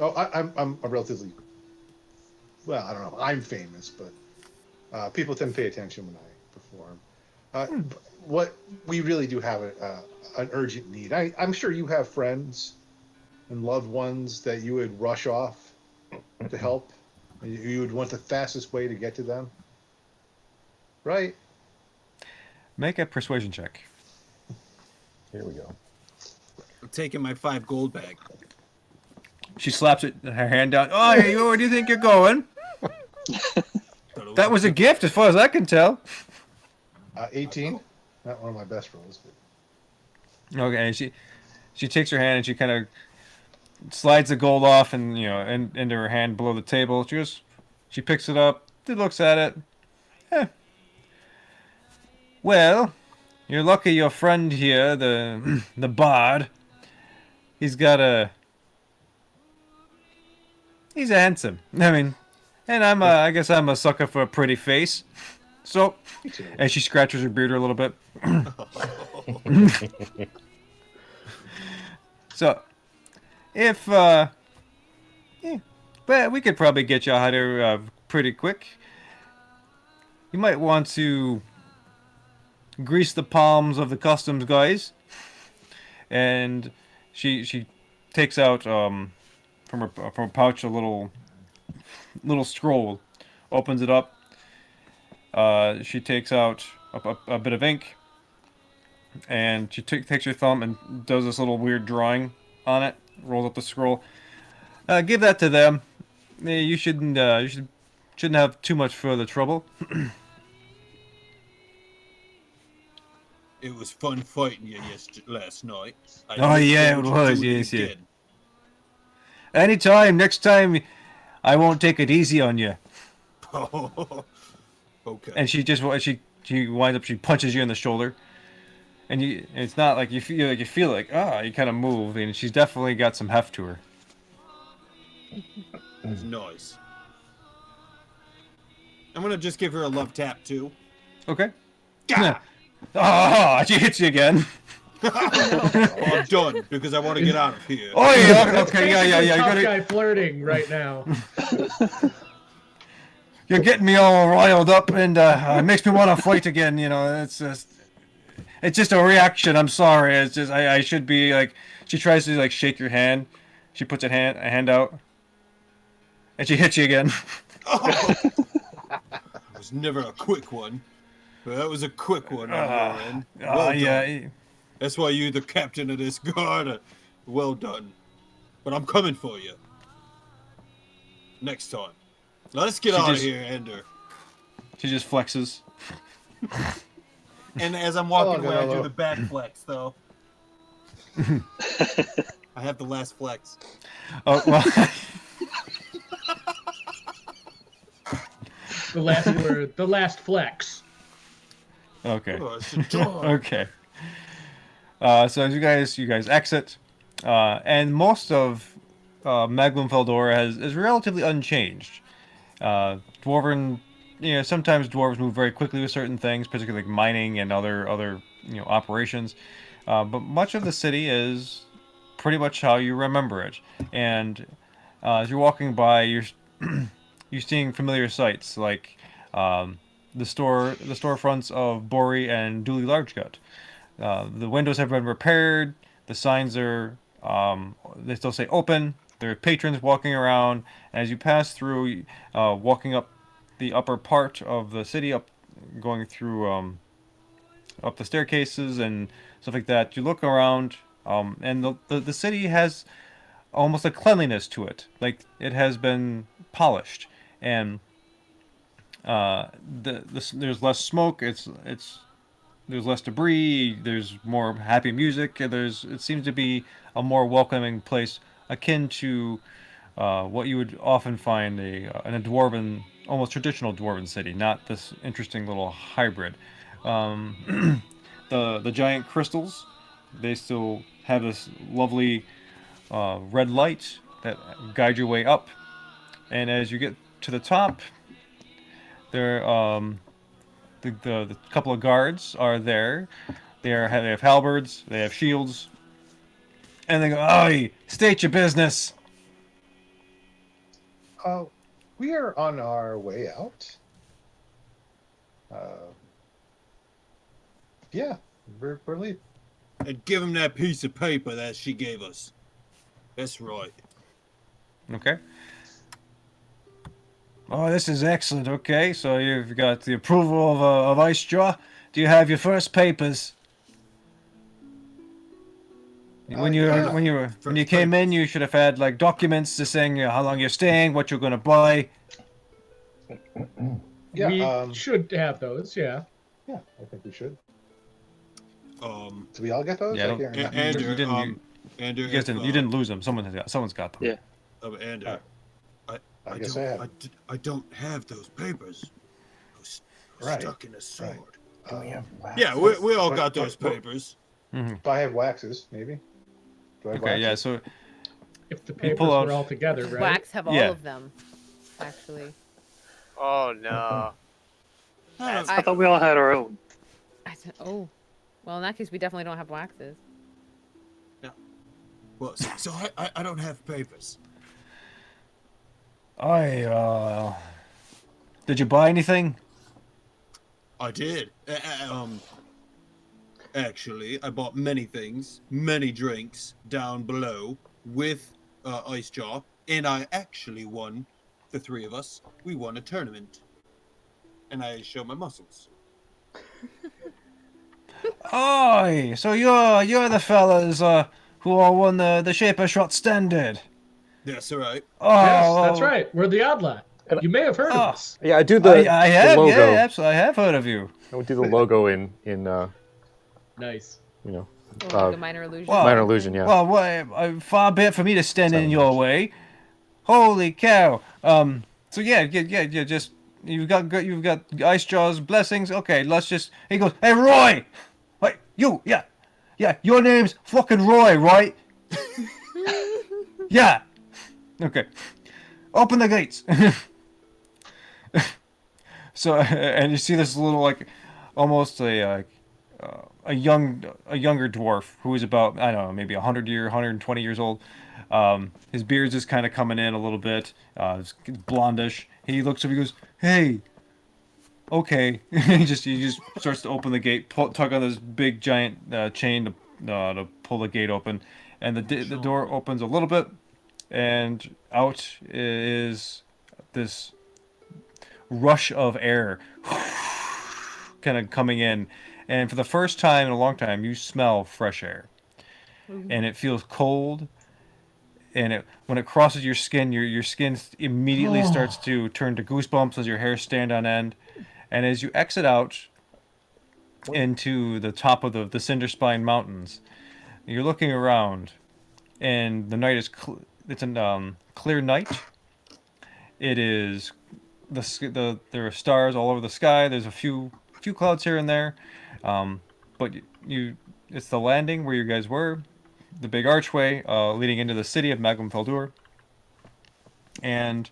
Oh, I'm a relatively, well, I don't know. I'm famous, but people tend to pay attention when I perform. What we really do have an urgent need. I'm sure you have friends and loved ones that you would rush off to help. You would want the fastest way to get to them, right? Make a persuasion check. Here we go. I'm taking my 5 gold back. She slaps her hand down. Oh, where do you think you're going? That was a gift, as far as I can tell. 18. Not one of my best rolls. But... Okay, and she takes her hand and she kind of slides the gold off and into her hand below the table. She picks it up. She looks at it. Well, you're lucky your friend here, the bard. He's handsome. I mean, and I guess I'm a sucker for a pretty face. So, and she scratches her beard a little bit. So, if but we could probably get you out of here pretty quick. You might want to grease the palms of the customs guys. And she takes out from her pouch a little scroll, opens it up. She takes out a bit of ink, and she takes her thumb and does this little weird drawing on it. Rolls up the scroll. Give that to them. You shouldn't have too much further trouble. It was fun fighting you last night. Oh, yeah, it was, yes, yeah. Anytime, next time, I won't take it easy on you. Okay. And she winds up, she punches you in the shoulder. And it's not like you feel like you kind of move, and she's definitely got some heft to her. It's nice. I'm gonna just give her a love tap too. Okay. Gah! Ah, she hits you again. Well, I'm done because I want to get out of here. Oh yeah, okay, yeah. Tough guy flirting right now. You're getting me all riled up, and it makes me want to fight again. You know, it's just a reaction. I'm sorry. It's just I should be like. She tries to like shake your hand. She puts a hand out, and she hits you again. Oh. It was never a quick one. But that was a quick one on your end. Well done. Yeah. That's why you're the captain of this guard. Well done. But I'm coming for you. Next time. Let us get out of here, Ender. She just flexes. And as I'm walking away, I do the back flex, though. I have the last flex. Oh, well. The last word, the last flex. Okay. Oh, Okay. So as you guys exit, and most of Magnum Feldora is relatively unchanged. Dwarven, sometimes dwarves move very quickly with certain things, particularly like mining and other operations. But much of the city is pretty much how you remember it. And as you're walking by, you're seeing familiar sights like the storefronts of Bori and Dooley Largegut. The windows have been repaired. The signs are they still say open. There are patrons walking around. As you pass through, walking up the upper part of the city, going through up the staircases and stuff like that, you look around, and the city has almost a cleanliness to it, like it has been polished, and there's less smoke. There's less debris. There's more happy music. It seems to be a more welcoming place, akin to what you would often find in a dwarven, almost traditional dwarven city, not this interesting little hybrid. The giant crystals, they still have this lovely red light that guide your way up, and as you get to the top, there the couple of guards are there. They have halberds, they have shields, and they go, "Oi, state your business." We are on our way out. Yeah, we're leaving. And give him that piece of paper that she gave us. That's right. Okay. Oh, this is excellent. Okay, so you've got the approval of Ice Jaw. Do you have your first papers? When you came in, you should have had like documents just saying how long you're staying, what you're gonna buy. Yeah, We should have those, yeah. Yeah, I think we should. Do we all get those? Yeah, I can't remember. Andrew, you didn't lose them. Someone's got them. Yeah. Andrew, I guess I have. I don't have those papers. I was Right. stuck in a sword. Do we have wax? Yeah, we all got those papers. If I have waxes, maybe. Do I have Okay, yeah. waxes? So If the papers pull out- were all together, right? Wax have all Yeah. of them, actually. Oh no. I thought we all had our own. I said, oh. Well, in that case, we definitely don't have waxes. Well, so I don't have papers. Did you buy anything? I did. Actually, I bought many things, many drinks down below with Ice Jaw, and I actually won. The three of us, we won a tournament, and I show my muscles. Oi, so you're the fellas who all won the Shaper Shot Standard. That's all right. Yes, that's Oh, right. We're the Oddlot. You may have heard of us. Yeah, I do the I have, the logo. yeah, absolutely. I have heard of you. I would do the logo in Nice. Like a minor illusion. Well, Minor Illusion, yeah. Well, far be it for me to stand in your way. Holy cow! So yeah. Just you've got Ice Jaw's blessings. Okay, let's just. He goes, hey Roy, wait, you, yeah. Your name's fucking Roy, right? Yeah. Okay. Open the gates. So, and you see this little almost a younger dwarf who is about, I don't know, maybe 120 years old. His beard's just kind of coming in a little bit. It's blondish. He looks up. He goes, "Hey, okay." he just starts to open the gate, tug on this big giant chain to pull the gate open, and the door opens a little bit, and out is this rush of air kind of coming in, and for the first time in a long time you smell fresh air. And it feels cold, and when it crosses your skin, your skin immediately starts to turn to goosebumps as your hair stand on end. And as you exit out into the top of the Cinderspine Mountains, you're looking around, and the night is it's a clear night. It is there are stars all over the sky. There's a few clouds here and there, but it's the landing where you guys were, the big archway leading into the city of Magnum-Feldur. And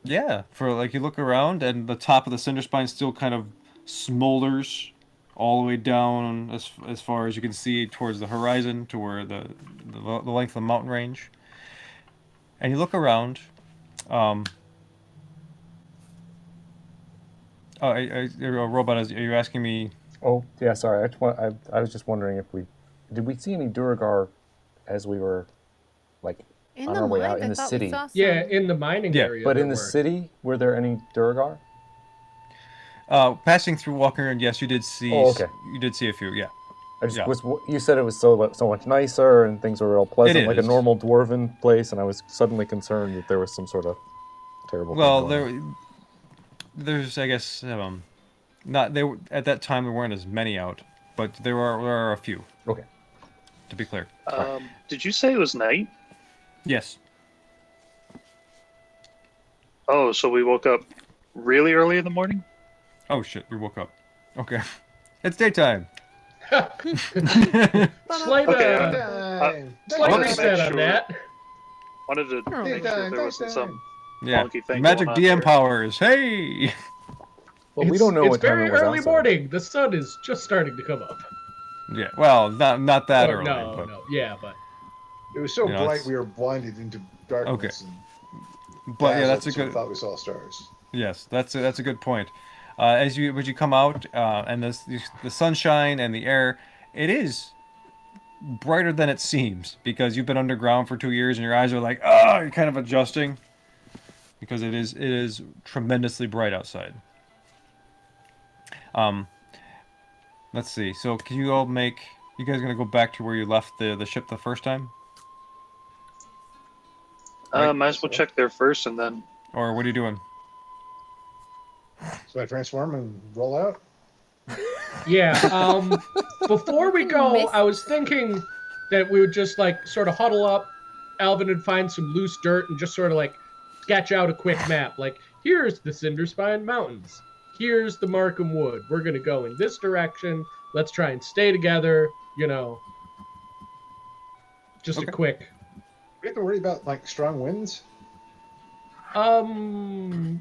yeah, you look around, and the top of the Cinderspine still kind of smolders all the way down as far as you can see towards the horizon to where the length of the mountain range. And you look around. Robot, are you asking me? Oh, yeah, sorry. I was just wondering if did we see any Duragar as we were, In on the our way mine, out in I the thought city? we saw some. Yeah, in the mining area. But there in the were. city, were there any Duragar? Passing through Walker, and yes, you did see. Oh, okay. You did see a few, yeah. You said it was so much nicer and things were all pleasant, It like a is. normal dwarven place, and I was suddenly concerned that there was some sort of terrible thing going on. There's, I guess, not they were, at that time there weren't as many out, but there are a few. Okay. To be clear. Did you say it was night? Yes. Oh, so we woke up really early in the morning? Oh shit, we woke up. Okay. It's daytime. Slight wanna reset make on sure- that. Wanted to make sure there wasn't some Yeah. funky thing Magic going on DM here. powers. Hey. Well, we don't know It's what time very it was early outside. morning. The sun is just starting to come up. Yeah. Well, not that Oh, early. no, but, no. Yeah, but It was so You know, bright it's- we were blinded into darkness. Okay. And But yeah, that's a dazzled, so we good. thought we saw stars. Yes, that's a good point. As you come out, and the sunshine and the air, it is brighter than it seems because you've been underground for 2 years and your eyes are like, oh, you're kind of adjusting because it is tremendously bright outside. Let's see. So can you all make? You guys gonna go back to where you left the ship the first time, Might as well check there first and then. or what are you doing? So I transform and roll out. yeah. Before we go, Miss- I was thinking that we would just sort of huddle up. Alvin would find some loose dirt and just sort of sketch out a quick map. Like, here's the Cinderspine Mountains. Here's the Markham Wood. We're gonna go in this direction. Let's try and stay together. Just Okay. a quick. We have to worry about strong winds. No,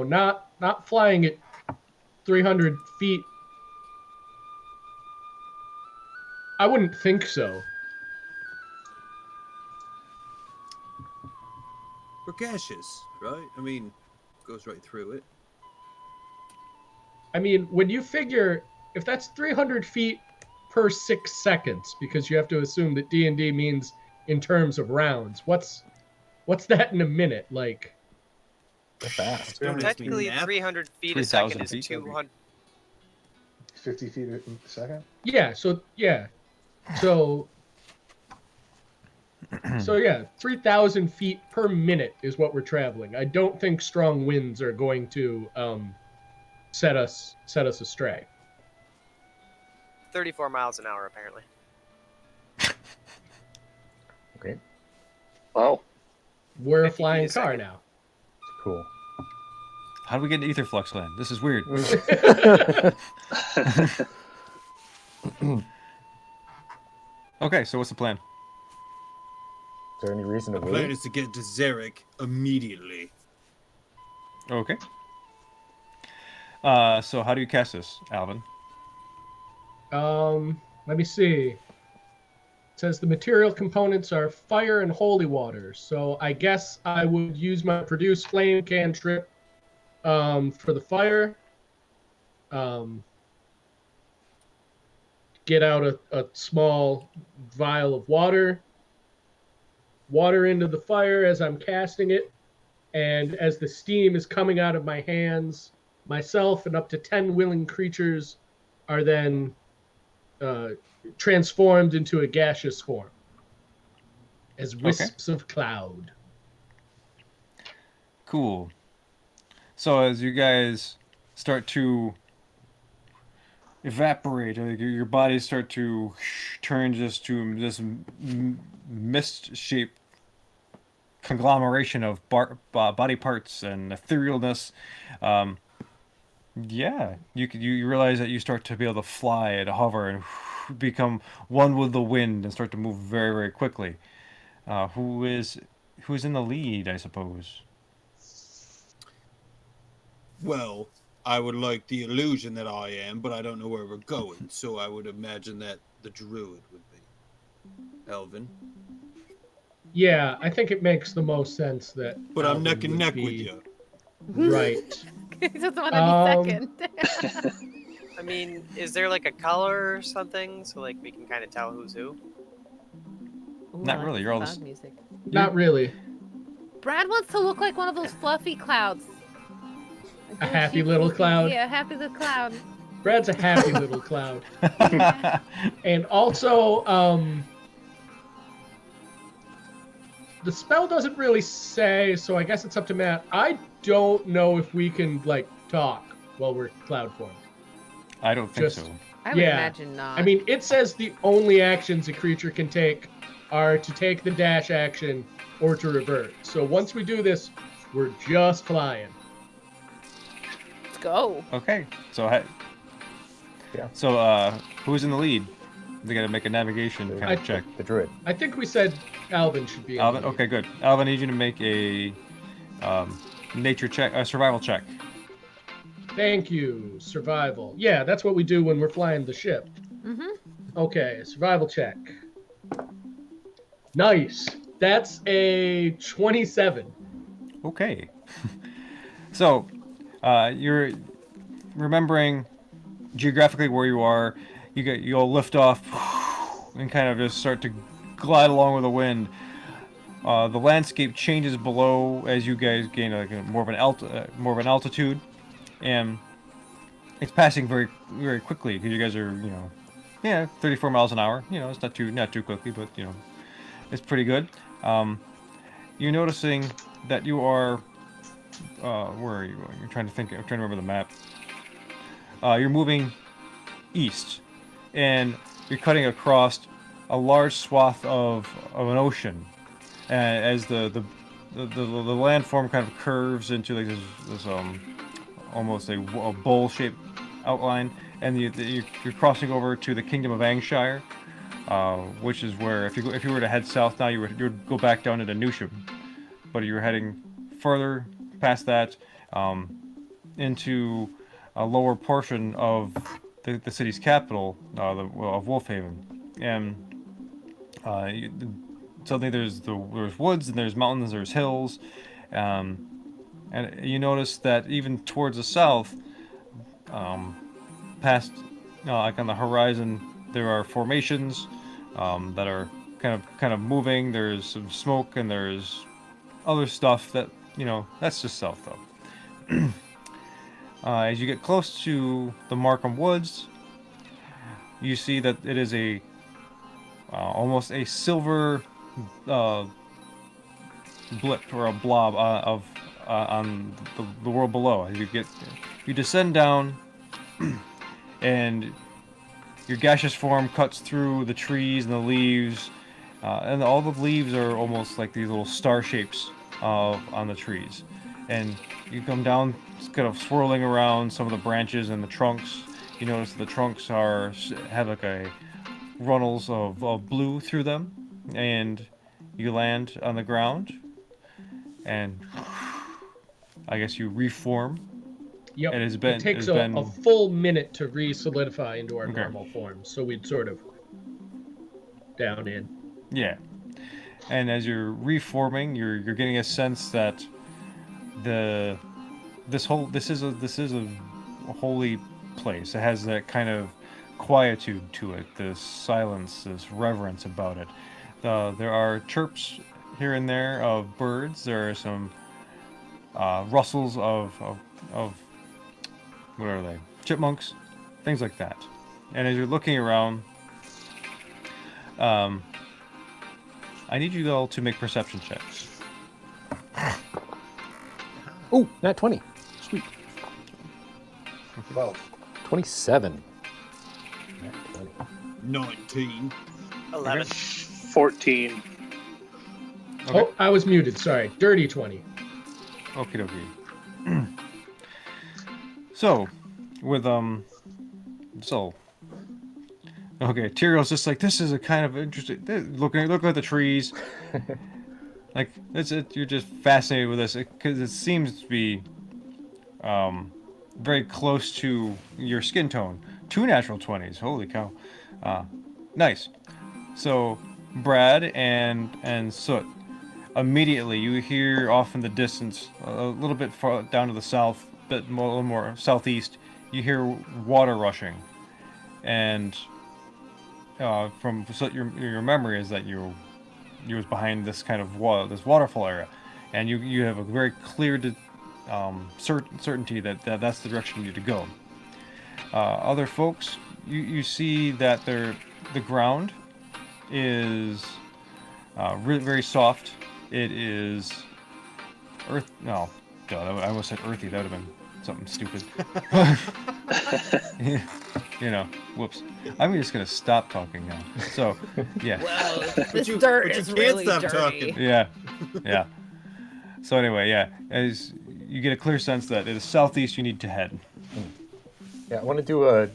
not flying at 300 feet. I wouldn't think so. We're gaseous, right? I mean, goes right through it. I mean, when you figure if that's 300 feet per 6 seconds, because you have to assume that D&D means in terms of rounds. What's that in a minute? Like, They're fast. Don't ask me Technically, math. 300 feet a second is 3,000 feet. 200. 50 feet a second. yeah. So 3,000 feet per minute is what we're traveling. I don't think strong winds are going to set us astray. 34 miles an hour, apparently. Okay, Wow. We're a 50 feet flying a car second. now. cool. How do we get to Etherflux land? This is weird. Okay, so what's the plan? Is there any reason to The plan wait? is to get to Zarek immediately. Okay. So how do you cast this, Alvin? Let me see. It says the material components are fire and holy water. So I guess I would use my produce flame cantrip for the fire. Get out a small vial of water into the fire as I'm casting it, and as the steam is coming out of my hands, myself and up to 10 willing creatures are then transformed into a gaseous form as wisps of cloud. Cool. So as you guys start to evaporate, your bodies start to turn just to this mist-shaped conglomeration of body parts and etherealness. Yeah, you realize that you start to be able to fly and hover and become one with the wind and start to move very, very quickly. Who's in the lead, I suppose? Well, I would like the illusion that I am, but I don't know where we're going, so I would imagine that the druid would be. Elvin. Yeah, I think it makes the most sense that. But I'm Alvin neck and would neck be- with you. Right. Doesn't want to be second. I mean, is there like a color or something so like we can kind of tell who's who? Ooh, Not I like really, the you're all cloud this- music. Not really. Brad wants to look like one of those fluffy clouds. A happy little cloud. Yeah, happy little cloud. Brad's a happy little cloud. And also, the spell doesn't really say, so I guess it's up to Matt. I don't know if we can, like, talk while we're cloud formed. I don't think Just- so. I would Yeah. imagine not. I mean, it says the only actions a creature can take are to take the dash action or to revert. So once we do this, we're just flying. let's go. Okay, so Yeah. So who's in the lead? They gotta make a navigation kind of I- check. The druid. I think we said Alvin should be in the Alvin, lead. okay, good. Alvin, I need you to make a nature check, a survival check. Thank you. Survival. Yeah, that's what we do when we're flying the ship. Mm-hmm. Okay, survival check. Nice. That's a 27. Okay. So, you're remembering geographically where you are. You'll lift off and kind of just start to glide along with the wind. The landscape changes below as you guys gain more of an altitude, and it's passing very, very quickly because you guys are 34 miles an hour. It's not too quickly, but it's pretty good. You're noticing that you are. Where are you going? I'm trying to remember the map. You're moving east, and you're cutting across a large swath of an ocean, as the landform kind of curves into like this almost a bowl-shaped outline, and you're crossing over to the kingdom of Angshire, which is where if you were to head south now, you would go back down into Newsham, but you're heading further past that into a lower portion of the city's capital, of Wolfhaven, and suddenly there's woods and there's mountains, there's hills, And you notice that even towards the south, past, like on the horizon, there are formations that are kind of moving. There's some smoke and there's other stuff that that's just south though. As you get close to the Markham Woods, you see that it is a almost a silver blip or a blob on the world below. As you descend down, and your gaseous form cuts through the trees and the leaves, and all the leaves are almost like these little star shapes on the trees. And you come down, it's kind of swirling around some of the branches and the trunks. You notice the trunks have like a runnels of blue through them, and you land on the ground, and I guess you reform. Yep. It takes has been a full minute to re-solidify into our Okay. normal form, so we'd sort of down in. Yeah. And as you're reforming, you're getting a sense that this is a holy place. It has that kind of quietude to it, this silence, this reverence about it. There are chirps here and there of birds. There are some rustles of what are they? Chipmunks, things like that. And as you're looking around, I need you all to make perception checks. Ooh, nat 20. Sweet. 12. 27. Nat 20. 19. 11. 14. Okay. Oh, I was muted. Sorry. Dirty 20. Okie dokie. So, with okay, Tyrion's just like, this is a kind of interesting. Looking at the trees, like that's it. You're just fascinated with this because it seems to be very close to your skin tone. 2 natural 20s. Holy cow! Nice. So, Brad and Soot. Immediately, you hear off in the distance, a little bit far down to the south, a little more southeast. You hear water rushing, and from your memory is that you was behind this kind of this waterfall area, and you have a very clear certainty that that's the direction you need to go. Other folks, you see that the ground is really very soft. It is earth. No, God, I almost said earthy. That would have been something stupid. Whoops. I'm just gonna stop talking now. So, yeah. Well, this dirt is really dirty. Talking. Yeah. So anyway, yeah, as you get a clear sense that it is southeast you need to head. Yeah, I want to do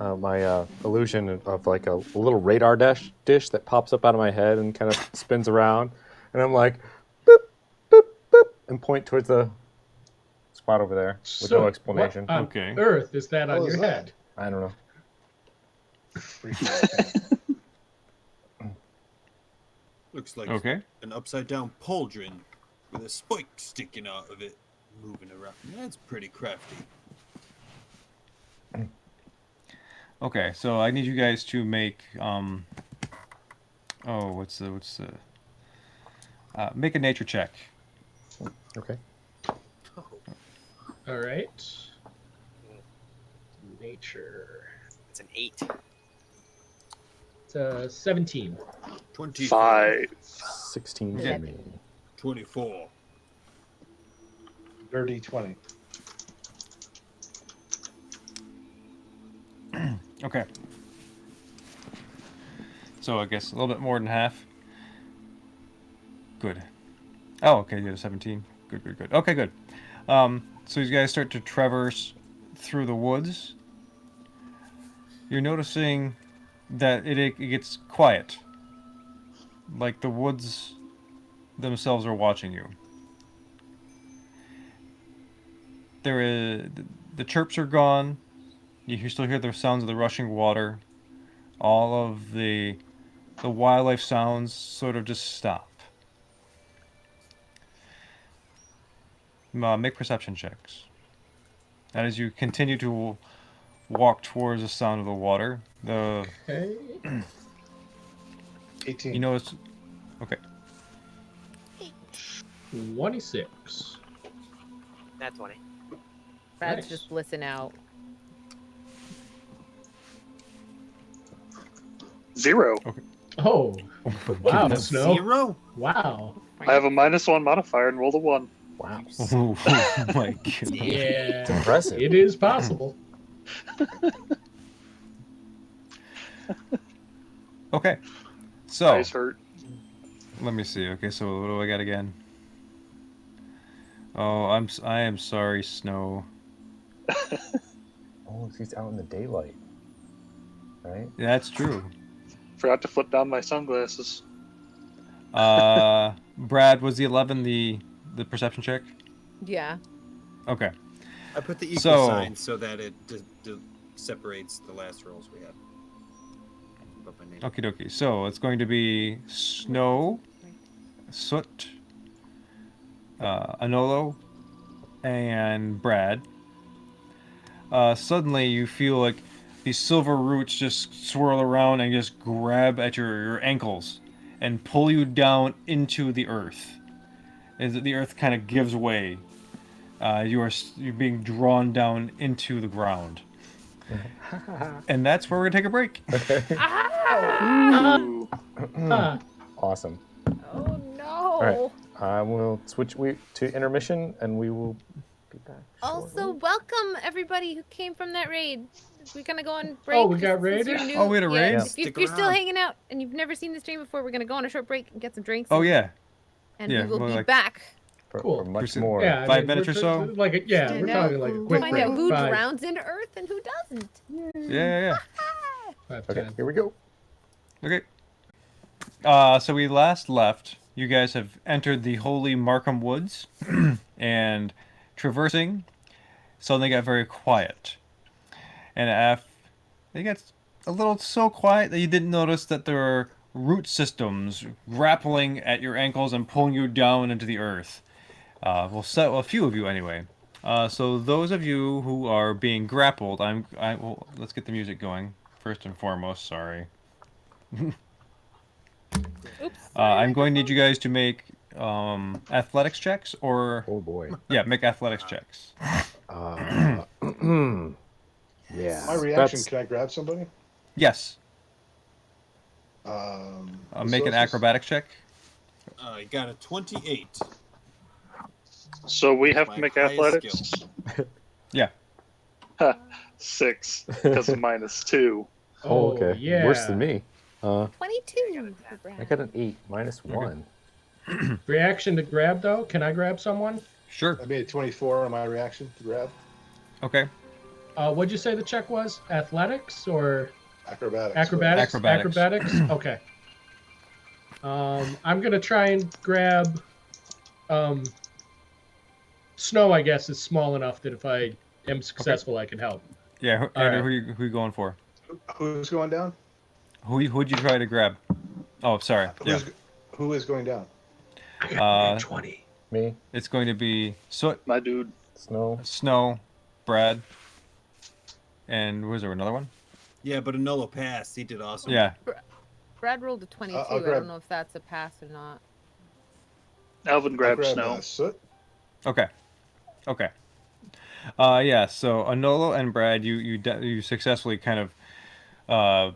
my illusion of like a little radar dish that pops up out of my head and kind of spins around, and I'm like, boop, boop, boop, and point towards the spot over there with no explanation. What on Okay. earth is that What on was your that? head? I don't know. Looks like Okay. an upside down pauldron with a spike sticking out of it, moving around. That's pretty crafty. Okay, so I need you guys to make make a nature check. Okay. All right. Nature. It's an 8. It's 17. 5. 16 for Yeah. me. 24. Dirty 20. Okay. So I guess a little bit more than half. Good. Oh, okay, you had a 17. Good. Okay, good. So you guys start to traverse through the woods. You're noticing that it gets quiet. Like the woods themselves are watching you. The chirps are gone. You still hear the sounds of the rushing water. All of the wildlife sounds sort of just stop. Make perception checks. And as you continue to walk towards the sound of the water, Okay. 18. you notice. Okay. 26. Nat 20. Brad's Nice. just listen out. 0. Oh, wow, goodness. Snow. 0? Wow. I have a -1 modifier and rolled a 1. Wow. Oh my god. Yeah. Impressive. It is possible. Okay. So Eyes hurt. let me see. Okay, so what do I got again? Oh, I am sorry, Snow. Oh, he's out in the daylight. Right? Yeah, that's true. Forgot to flip down my sunglasses. Brad, was the 11 the perception check? Yeah. Okay. I put the equal So- sign so that it separates the last rolls we had. Put my name. Okie dokie. So it's going to be Snow, Soot, Anolo, and Brad. Suddenly you feel like these silver roots just swirl around and just grab at your ankles and pull you down into the earth. As the earth kind of gives way, you're being drawn down into the ground. And that's where we're gonna take a break. Ooh. Ah, Awesome. Oh no. All right. We'll switch to intermission, and we will be back. Also, shortly. welcome everybody who came from that raid. We're gonna go on break. Oh, we got Since you're raided? new- Oh, we had a yeah, raid? Yeah. If, Stick you're still around. hanging out and you've never seen the stream before, we're gonna go on a short break and get some drinks. Oh yeah. And yeah, we will well, be like- back. for, Cool. for much Percent- more. yeah. I 5 mean, minutes or we're- so? Like, yeah, I we're know. talking like a quick Find break. out who 5, drowns into Earth and who doesn't. Yeah. 5, Okay, 10. here we go. Okay. So we last left. You guys have entered the holy Markham Woods, and traversing, suddenly got very quiet. And it gets a little so quiet that you didn't notice that there are root systems grappling at your ankles and pulling you down into the earth. Well, a few of you anyway. So those of you who are being grappled, let's get the music going first and foremost. Sorry. Oops. I'm going to need you guys to make athletics checks, or Oh boy. yeah, make athletics checks. Yeah. My reaction, That's can I grab somebody? Yes. Make an resources? acrobatics check. I got a 28. So we have My to make highest athletics? skill. Yeah. 6, because of -2. oh, okay. yeah. Worse than me. 22 for Brad. I got an 8 -1. Reaction to grab, though? Can I grab someone? Sure. I made a 24 on my reaction to grab. Okay. What'd you say the check was? Athletics or Acrobatics. acrobatics? Acrobatics. Okay. I'm gonna try and grab. Snow, I guess, is small enough that if I am successful, I can help. Yeah. All Andrew, right. who you going for? Who's going down? Who'd you try to grab? Oh, sorry. Yeah. Who is going down? Uh, 20. Me, it's going to be Soot, My dude. Snow, Brad, and was there another one? Yeah, but Anolo passed. He did awesome. Yeah. Brad rolled a 22. I'll I grab- don't know if that's a pass or not. Alvin I'll grabbed grab, Snow. Soot. Okay. Yeah. So Anolo and Brad, you successfully kind of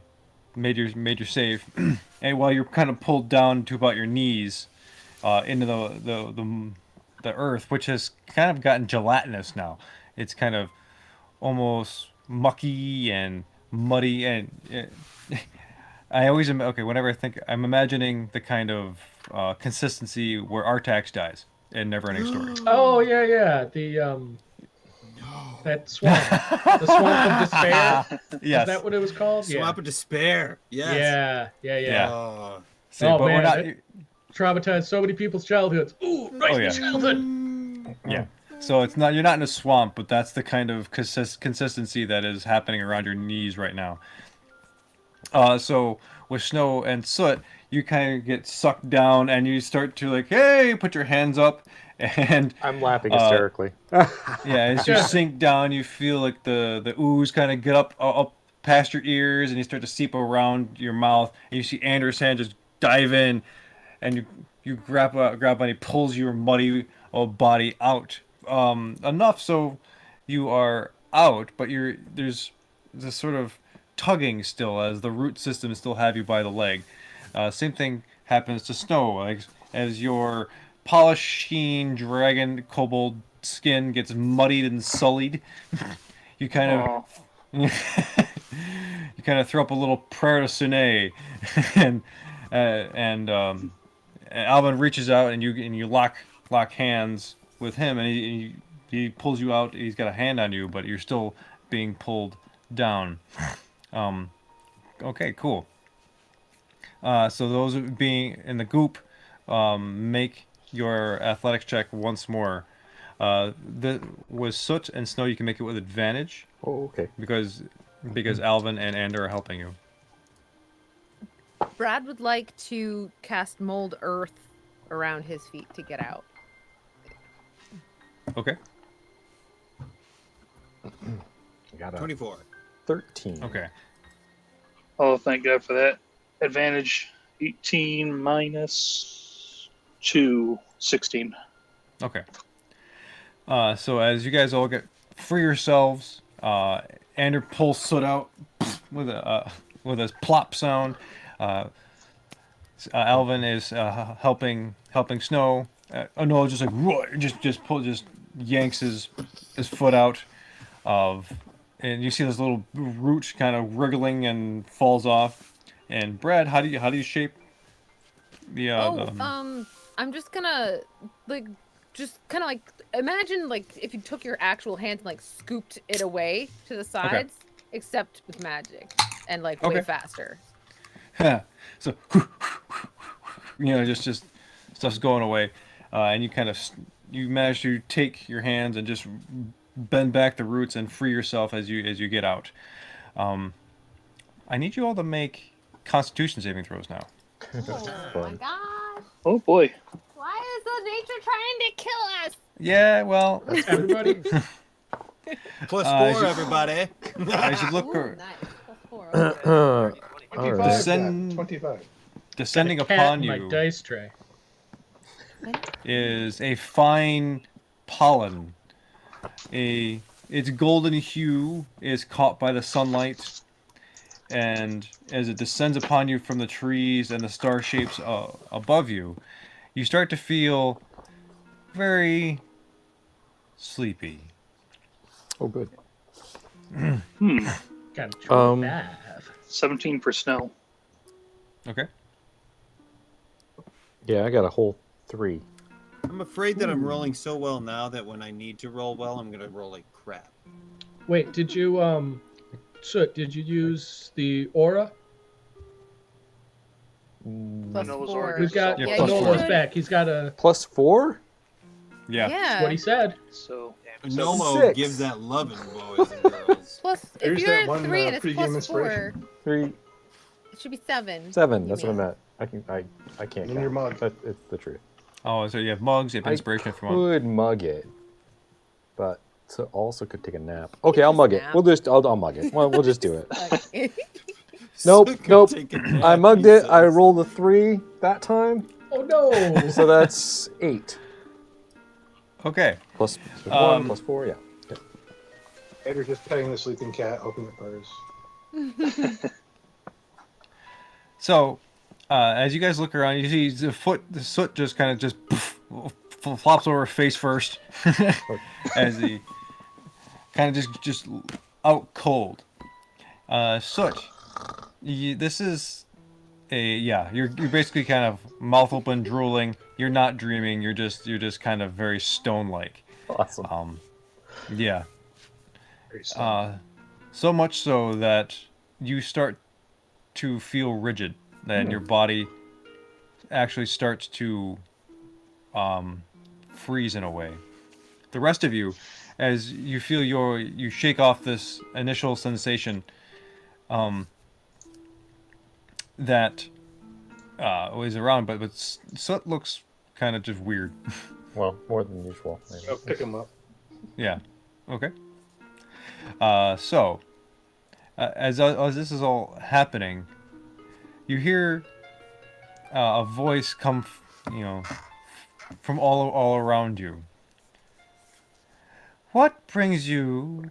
made your save, and while you're kind of pulled down to about your knees, into the earth, which has kind of gotten gelatinous now. It's kind of almost mucky and muddy, and I always whenever I think, I'm imagining the kind of consistency where Artax dies in Neverending Story. Oh yeah. That swamp, the swamp of despair. Yes. Is that what it was called? Swamp of Despair. Yes. Yeah. Yeah. Oh. See, Oh, but man, we're not. it- Traumatized so many people's childhoods. Ooh, right Oh, in yeah. childhood. Yeah. So you're not in a swamp, but that's the kind of consistency that is happening around your knees right now. So with Snow and Soot, you kind of get sucked down, and you start to like, hey, put your hands up, and I'm laughing hysterically. yeah, as you sink down, you feel like the ooze kind of get up past your ears, and you start to seep around your mouth, and you see Anders' hand just dive in, and you grab and he pulls your muddy body out, enough so you are out, but there's this sort of tugging still as the root system still have you by the leg. Same thing happens to Snow, like as your polished sheen dragon kobold skin gets muddied and sullied. You kind of Oh, you kind of throw up a little prayer to Sune, and and Alvin reaches out and you lock hands with him, and he pulls you out. He's got a hand on you, but you're still being pulled down. Um, okay, cool. So those being in the goop, make your athletics check once more. With Soot and Snow, you can make it with advantage Oh, okay. because Alvin and Ander are helping you. Brad would like to cast mold earth around his feet to get out. Okay. Got a 24. 13. Okay. oh, thank God for that. Advantage 18 minus 2, 16. Okay. So as you guys all get free yourselves, Ander pulls Soot out with a plop sound. Alvin is helping Snow. No, just like just yanks his foot out of, and you see this little root kind of wriggling and falls off. And Brad, how do you shape the I'm just gonna just kind of imagine if you took your actual hand and scooped it away to the sides, except with magic and way Okay. faster. So just stuff's going away, and you manage to take your hands and just bend back the roots and free yourself as you get out. I need you all to make Constitution saving throws now. Oh my gosh! Oh boy. Why is the nature trying to kill us? Yeah, well, Everybody. Plus I 4, should- everybody. I should look. Ooh, nice. Plus 4. Okay. 25, Descend- Dad, 25. Descending Got a cat upon in my you dice tray. is a fine pollen. Its golden hue is caught by the sunlight, and as it descends upon you from the trees and the star shapes above you, you start to feel very sleepy. Oh, good. Got a bath. 17 for Snow. Okay. Yeah, I got a whole 3. I'm afraid that I'm rolling so well now that when I need to roll well, I'm gonna roll like crap. Wait, did you Soot, did you use the aura? Plus Noah's 4. Ark We've is got Yeah, Yeah, plus you four. Noah's should. back. He's got a. Plus 4? Yeah. Yeah. What he said. So Nolo 6. gives that loving, boys and girls. Plus, if There's you're that at one, 3 and it's pre-game plus 4, inspiration. 3, it should be 7. 7. You That's what I mean. meant. I can't In count. your mug. But it's the truth. Oh, so you have mugs, you have inspiration if you want. Could mug it, but also could take a nap. Okay, I'll mug it. Nap. I'll mug it. We'll just do it. Okay. Nope, Could nope. take a nap, I mugged he it. I says. rolled a 3 that time, Oh no! so that's 8 Okay. plus 1 plus 4. Yeah. Andrew's just petting the sleeping cat, hoping it purrs. So, as you guys look around, you see the soot just kind of just flops over face first, as he kind of just out cold. Soot, this is you're basically kind of mouth open, drooling. You're not dreaming. You're just kind of very stone like. Awesome. Yeah. Very sad. So much so that you start to feel rigid, and your body actually starts to freeze in a way. The rest of you, as you feel you shake off this initial sensation, that is around, but Soot looks kind of just weird. Well, more than usual. Maybe. I'll pick him up. Yeah. Okay. So, as this is all happening, you hear a voice come, from all around you. What brings you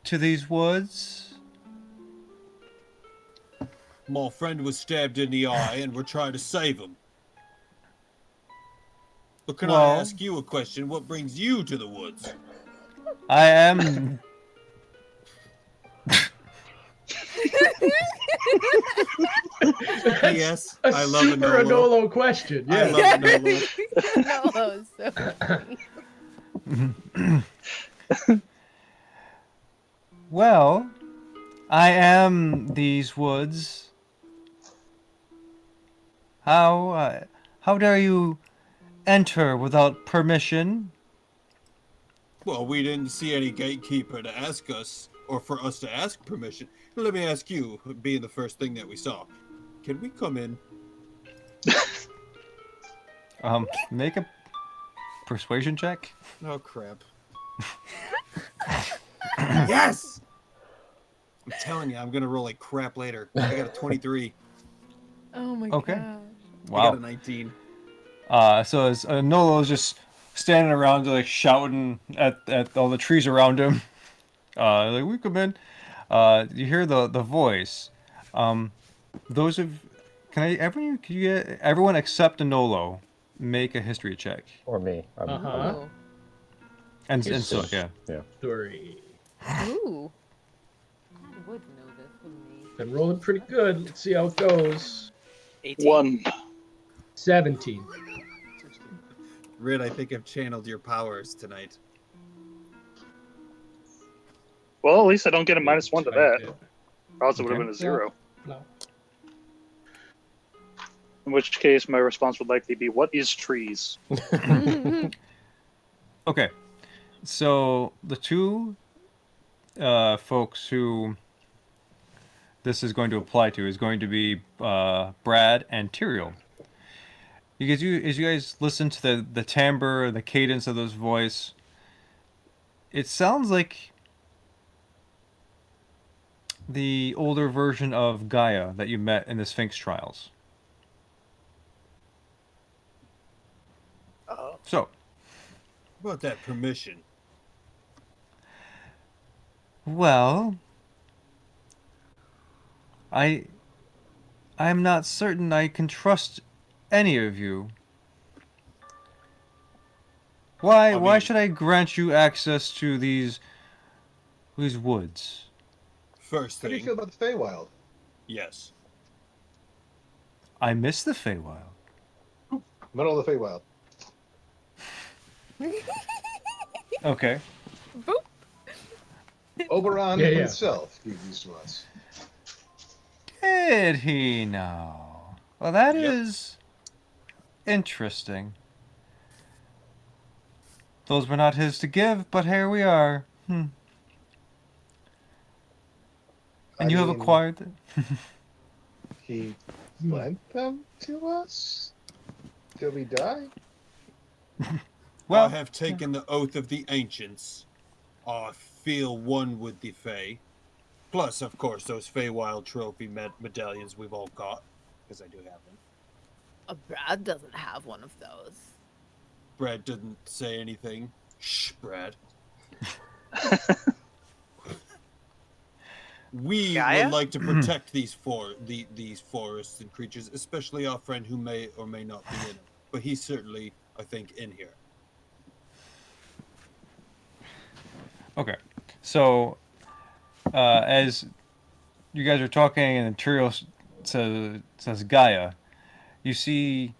to these woods? My friend was stabbed in the eye, and we're trying to save him. But can I Well- ask you a question? What brings you to the woods? I am. Yes, A I love a super Nolo. Anolo question. I Yeah. love a Nolo. No, so funny. Well, I am these woods. How dare you enter without permission? Well, we didn't see any gatekeeper to ask us, or for us to ask permission. Let me ask you, being the first thing that we saw, can we come in? Make a persuasion check. Oh, crap. Yes! I'm telling you, I'm going to roll like crap later. I got a 23. Oh my Okay. god. I Wow. got a 19. So as Nolo's just standing around, like shouting at all the trees around him, like we come in. You hear the voice. Those of everyone except Nolo make a history check. Or me. Oh. And so yeah. Story. Ooh. I would know this, wouldn't he? Been rolling pretty good. Let's see how it goes. 18. 1. 17. Rid, I think I've channeled your powers tonight. Well, at least I don't get a -1 to that. Or else it would have Okay. been a 0. No. In which case, my response would likely be, "What is trees?" Okay. So the two folks who this is going to apply to is going to be Brad and Tyrael. As you guys listen to the timbre, the cadence of those voice, it sounds like the older version of Gaia that you met in the Sphinx trials. Uh-oh. So, What about that permission? well, I'm not certain I can trust any of you. Why should I grant you access to these woods? First How do you thing, feel about the Feywild? yes. I miss the Feywild. Middle of the Feywild. Okay. Oberon Yeah. himself gave these to us. Did he now? Well, that is Yep. interesting. Those were not his to give, but here we are. And you have acquired them. He lent them to us till we die. Well, I have taken the oath of the ancients. I feel one with the Fey. Plus, of course, those Feywild trophy medallions we've all got, because I do have them. Brad doesn't have one of those. Brad didn't say anything. Shh, Brad. We Gaia? would like to protect these forests and creatures, especially our friend who may or may not be in them. But he's certainly, I think, in here. okay. So, as you guys are talking and Tyrael says Gaia, you see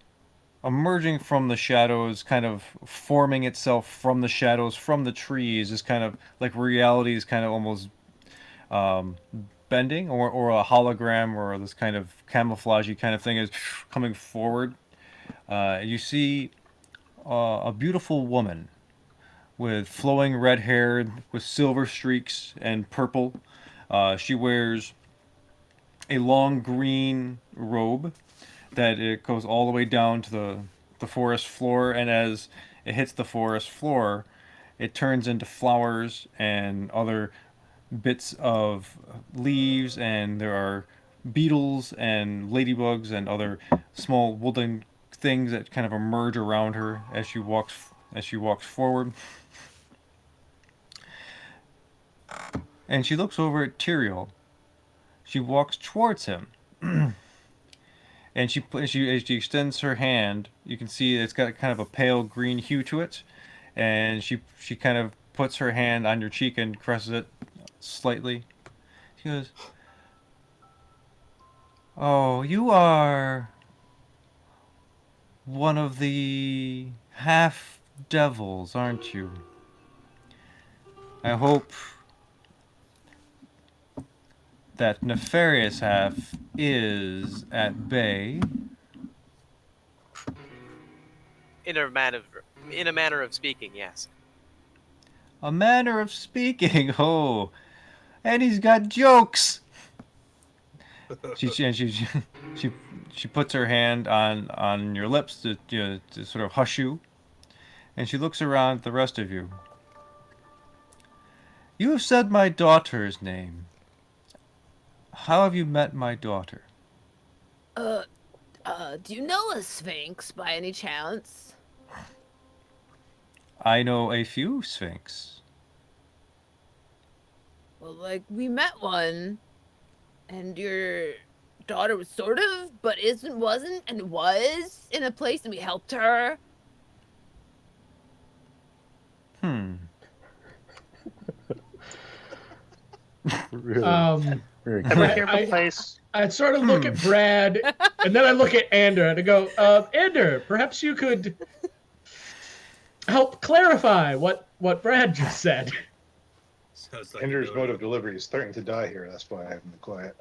emerging from the shadows, kind of forming itself from the shadows, from the trees, is kind of like reality is kind of almost bending, or a hologram, or this kind of camouflagey kind of thing is coming forward. You see a beautiful woman with flowing red hair with silver streaks and purple. She wears a long green robe that it goes all the way down to the forest floor, and as it hits the forest floor, it turns into flowers and other bits of leaves, and there are beetles and ladybugs and other small wooden things that kind of emerge around her as she walks forward. And she looks over at Tyrael. She walks towards him. And as she extends her hand, you can see it's got kind of a pale green hue to it. And she kind of puts her hand on your cheek and caresses it slightly. She goes, "Oh, you are one of the half devils, aren't you? I hope that nefarious half is at bay." In a manner of speaking, yes. A manner of speaking. Oh, and he's got jokes. She puts her hand on your lips to sort of hush you, and she looks around at the rest of you. You have said my daughter's name. How have you met my daughter? Do you know a sphinx by any chance? I know a few sphinx. Well, like, we met one, and your daughter was sort of, but wasn't, and was in a place, and we helped her. Really, very Ever good. hear of a place? I sort of look at Brad, and then I look at Ander, and I go, Ander, perhaps you could help clarify what Brad just said. Sounds like Ender's mode of delivery is threatening to die here. That's why I haven't been quiet.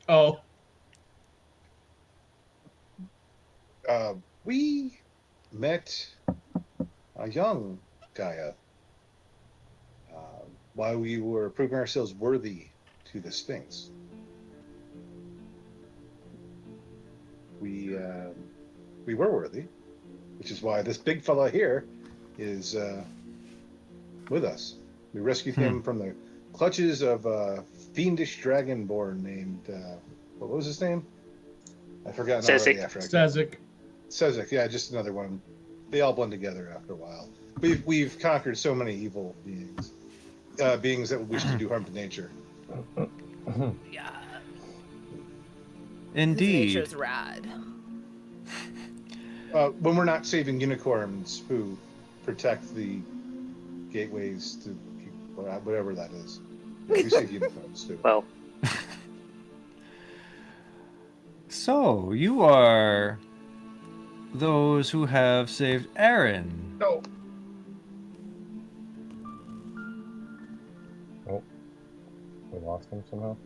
Oh. We met a young Gaia while we were proving ourselves worthy to the Sphinx. We were worthy, which is why this big fella here is with us. We rescued him from the clutches of a fiendish dragonborn named what was his name? I forgot already. After Sezek, yeah, just another one. They all blend together after a while. We've conquered so many evil beings, beings that wish to do harm to nature. Yeah. Indeed. Nature's rad. When we're not saving unicorns who protect the gateways to whatever that is. We save unicorns too. Well, So, you are those who have saved Aaron. No. Oh, we lost him somehow.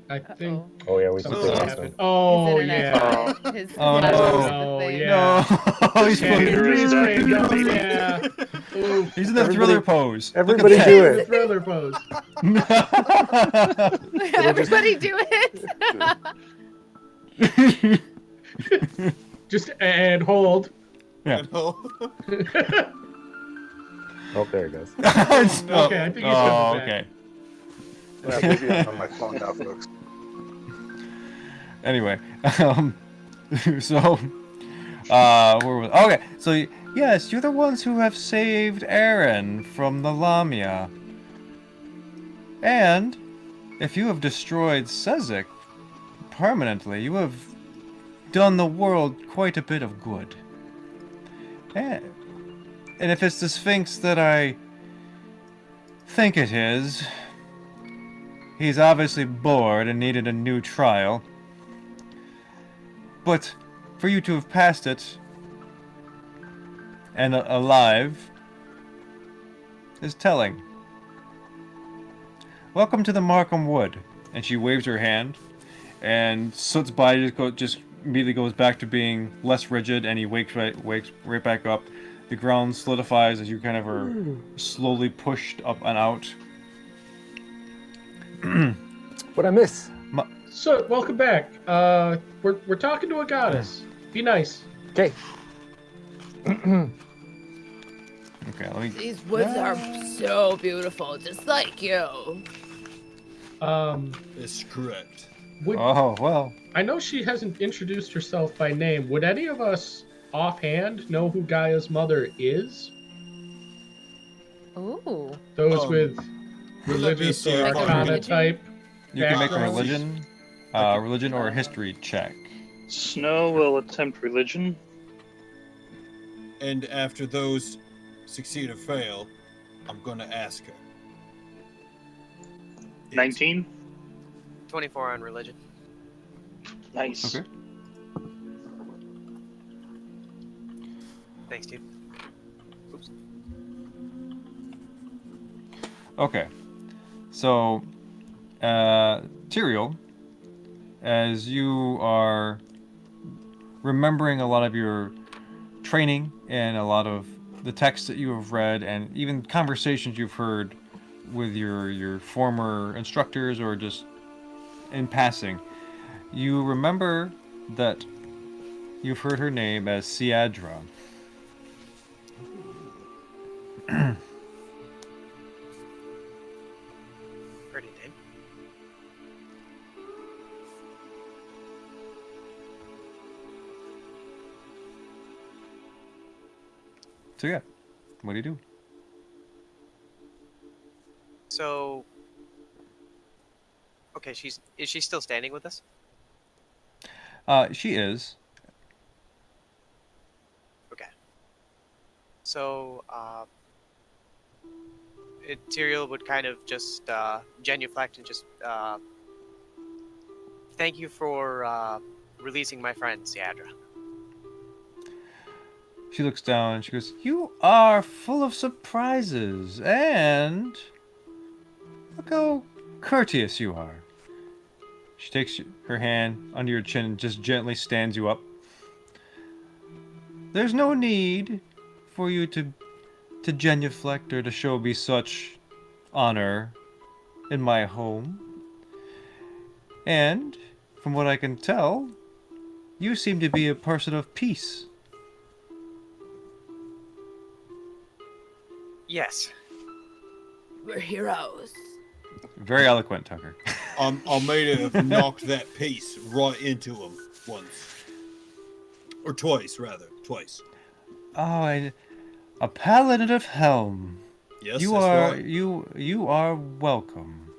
I think. Oh yeah, we Something lost happened. him. Oh, His internet yeah. died. His Oh, internet no. was the Oh, thing. yeah. No, he's Yeah, he's fucking crazy. Yeah. Ooh. He's in the thriller pose. Everybody Look at do The it. thriller pose. that. Everybody do it. Just and hold. Yeah. Oh, there it goes. Okay, I think he's coming Oh, back. okay. Yeah, maybe I'm on my phone now, folks. Anyway, so, where was? Okay, so yes, you're the ones who have saved Aaron from the Lamia. And if you have destroyed Sezek permanently, you have done the world quite a bit of good. And if it's the Sphinx that I think it is, he's obviously bored and needed a new trial. But for you to have passed it and alive is telling. Welcome to the Markham Wood. And she waves her hand, and Soot's body just immediately goes back to being less rigid, and he wakes right back up. The ground solidifies as you kind of are slowly pushed up and out. What'd I miss? So, welcome back. We're talking to a goddess. Be nice. Okay. Okay, let me. These woods are so beautiful, just like you. That's correct. Oh well. I know she hasn't introduced herself by name. Would any of us offhand know who Gaia's mother is? Ooh. Those with let me religious see or if I arcana can- type You can make a backgrounds? religion or a history check. Snow will attempt religion. And after those succeed or fail, I'm gonna ask her. 19. 24 on religion. Nice. Okay. Thanks, dude. Oops. Okay. So, Tyrael, as you are remembering a lot of your training and a lot of the texts that you have read and even conversations you've heard with your former instructors or just in passing, you remember that you've heard her name as Siadra. Pretty name. So yeah, what do you do? So, okay, is she still standing with us? She is. Okay. So, Tyrael would kind of just genuflect and just thank you for releasing my friend, Siadra. She looks down and she goes, "You are full of surprises, and look how courteous you are." She takes her hand under your chin and just gently stands you up. There's no need for you to genuflect or to show me such honor in my home. And from what I can tell, you seem to be a person of peace. Yes. We're heroes. Very eloquent, Tucker. I may have knocked that piece right into him once. Or twice, rather. Twice. Oh, a paladin of Helm. Yes, You that's are right. you are welcome.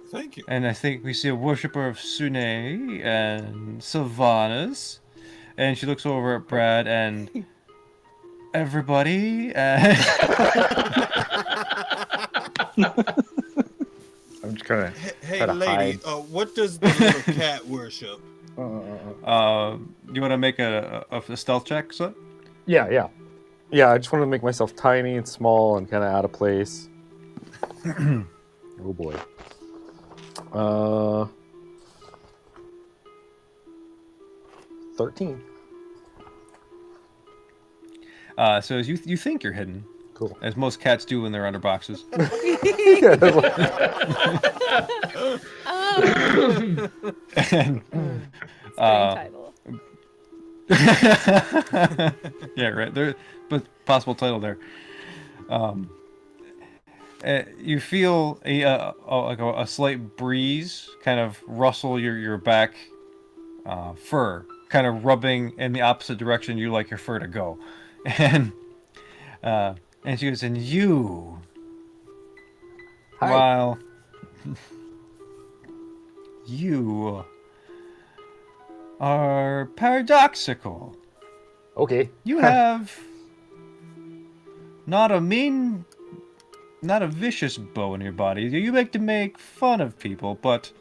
Thank you. And I think we see a worshipper of Sune and Sylvanas. And she looks over at Brad and everybody. And I'm just gonna Hey, try to lady, hide. what does the little cat worship? you want to make a stealth check, so? Yeah. I just want to make myself tiny and small and kind of out of place. Oh boy. 13. So as you think you're hidden, Cool. as most cats do when they're under boxes. Yeah, that's like- And, Strange title. yeah, right. There, but possible title there. You feel a slight breeze kind of rustle your back fur, kind of rubbing in the opposite direction you like your fur to go, and she goes, "And you, Hi. while you are paradoxical. Okay. You have not a vicious bow in your body. You like to make fun of people, but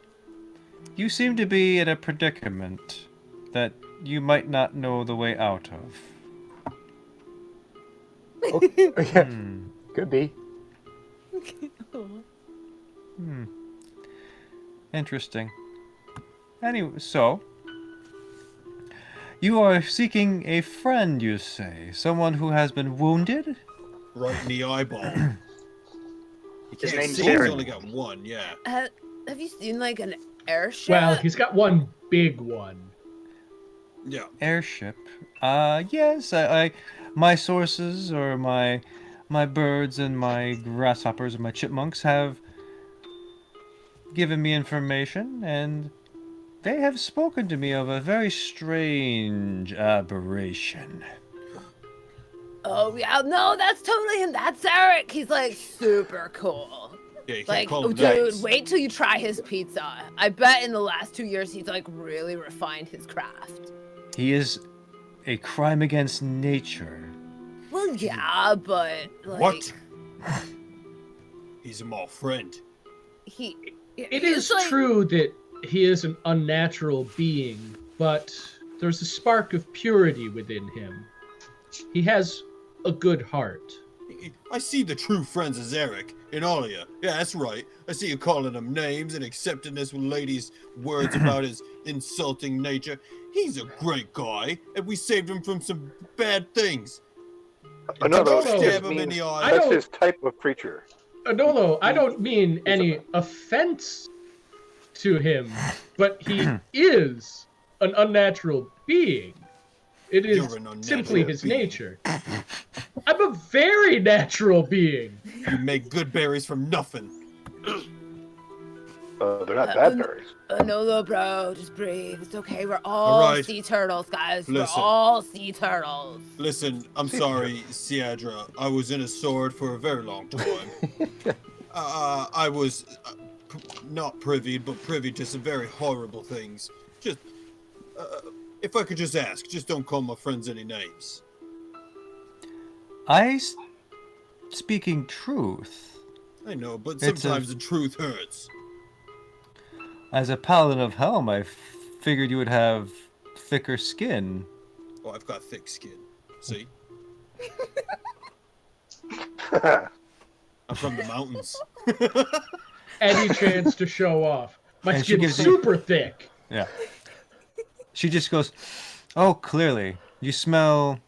you seem to be in a predicament that you might not know the way out of. Okay. Could be. Interesting. Anyway, so you are seeking a friend, you say? Someone who has been wounded? Right in the eyeball. His name's He's Aaron. only got one, yeah. Have you seen like an airship? Well, he's got one big one. Yeah. Airship. Yes, my sources or my birds and my grasshoppers and my chipmunks have given me information, and they have spoken to me of a very strange aberration. Oh yeah, no, that's totally him. That's Eric. He's like super cool. Yeah, you can't Like, call oh, him dude, names. wait till you try his pizza. I bet in the last 2 years he's like really refined his craft. He is a crime against nature. Well, yeah, but like What? He's a my friend. It is true that he is an unnatural being, but there's a spark of purity within him. He has a good heart. I see the true friends as Eric in all of you. Yeah, that's right. I see you calling him names and accepting this ladies' words about his insulting nature. He's a great guy, and we saved him from some bad things. No, Don't it stab just him in the eye. I That's don't- his type of creature. No, I don't mean any offense to him, but he is an unnatural being. It is You're an unnatural simply his being. nature. I'm a very natural being. You make good berries from nothing. They're not bad berries. no, bro, just breathe. It's okay. We're All all right. sea turtles, guys. Listen. We're all sea turtles. Listen, I'm sorry, Siadra. I was in a sword for a very long time. I was not privy, but privy to some very horrible things. Just, if I could just ask, just don't call my friends any names. Speaking truth. I know, but It's a- sometimes the truth hurts. As a paladin of Helm, I figured you would have thicker skin. Oh, I've got thick skin. See? I'm from the mountains. Any chance to show off. My And she skin's gives you- super thick. Yeah. She just goes, "Oh, clearly. You smell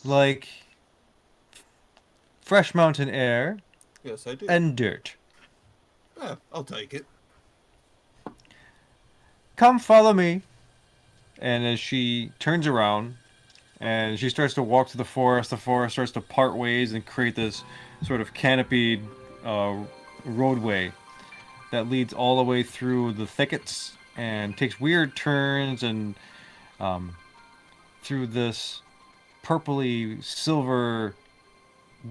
like fresh mountain air Yes, I do. and dirt. Yeah, I'll take it. Come follow me." And as she turns around and she starts to walk through the forest starts to part ways and create this sort of canopied roadway that leads all the way through the thickets and takes weird turns and through this purpley silver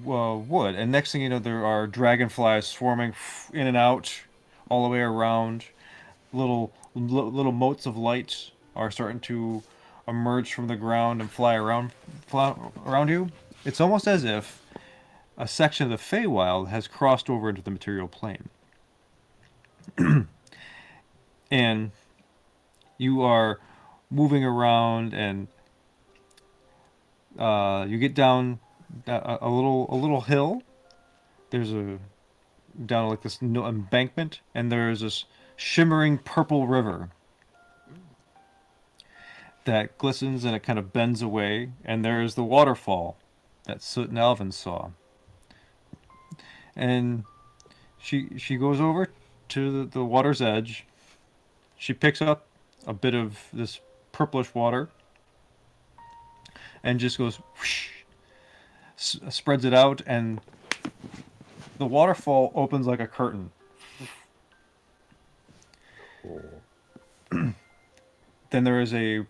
wood. And next thing you know, there are dragonflies swarming in and out all the way around. Little motes of light are starting to emerge from the ground and fly around you. It's almost as if a section of the Feywild has crossed over into the material plane. And you are moving around, and you get down a little hill. There's down like this embankment, and there's this shimmering purple river that glistens and it kind of bends away, and there's the waterfall that Soot and Alvin saw. And she goes over to the water's edge. She picks up a bit of this purplish water and just goes whoosh, spreads it out, and the waterfall opens like a curtain. Then there is a,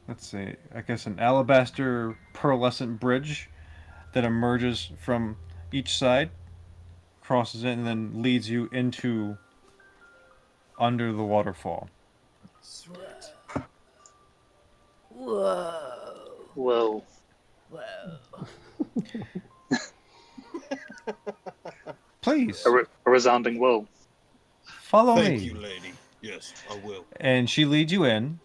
let's see, I guess an alabaster pearlescent bridge that emerges from each side, crosses it, and then leads you into under the waterfall. Sweet. Whoa. Whoa. Whoa. Please, A resounding whoa. follow Thank me. you, lady. Yes, I will. And she leads you in,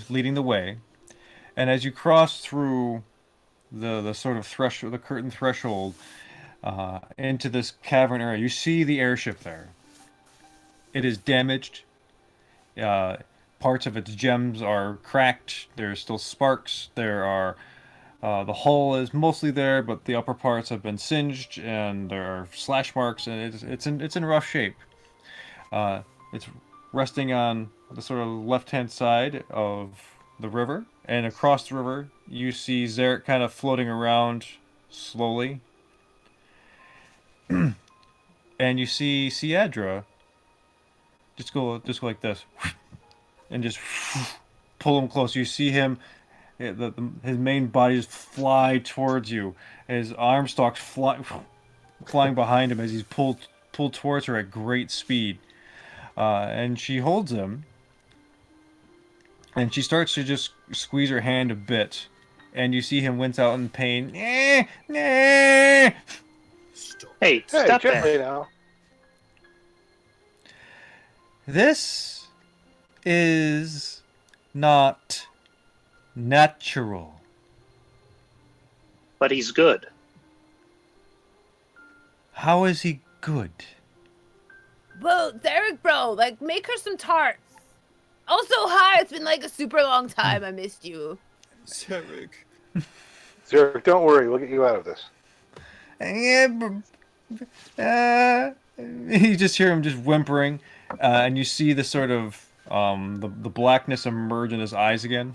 leading the way. And as you cross through the sort of the curtain threshold into this cavern area, you see the airship there. It is damaged. Parts of its gems are cracked. There's still sparks. There are The hull is mostly there, but the upper parts have been singed, and there are slash marks, and it's in rough shape. It's resting on the sort of left-hand side of the river, and across the river, you see Zarek kind of floating around slowly, and you see Siadra just go like this, and just pull him close. You see him. His main body just fly towards you. His arm stalks flying behind him as he's pulled towards her at great speed. And she holds him, and she starts to just squeeze her hand a bit, and you see him wince out in pain. Hey, Hey, stop gently that. now. This is not natural. But he's good. How is he good? Well, Derek, bro, like, make her some tarts. Also, hi, it's been like a super long time. I missed you. Zarek. Zarek, don't worry. We'll get you out of this. You just hear him just whimpering, and you see the sort of the blackness emerge in his eyes again.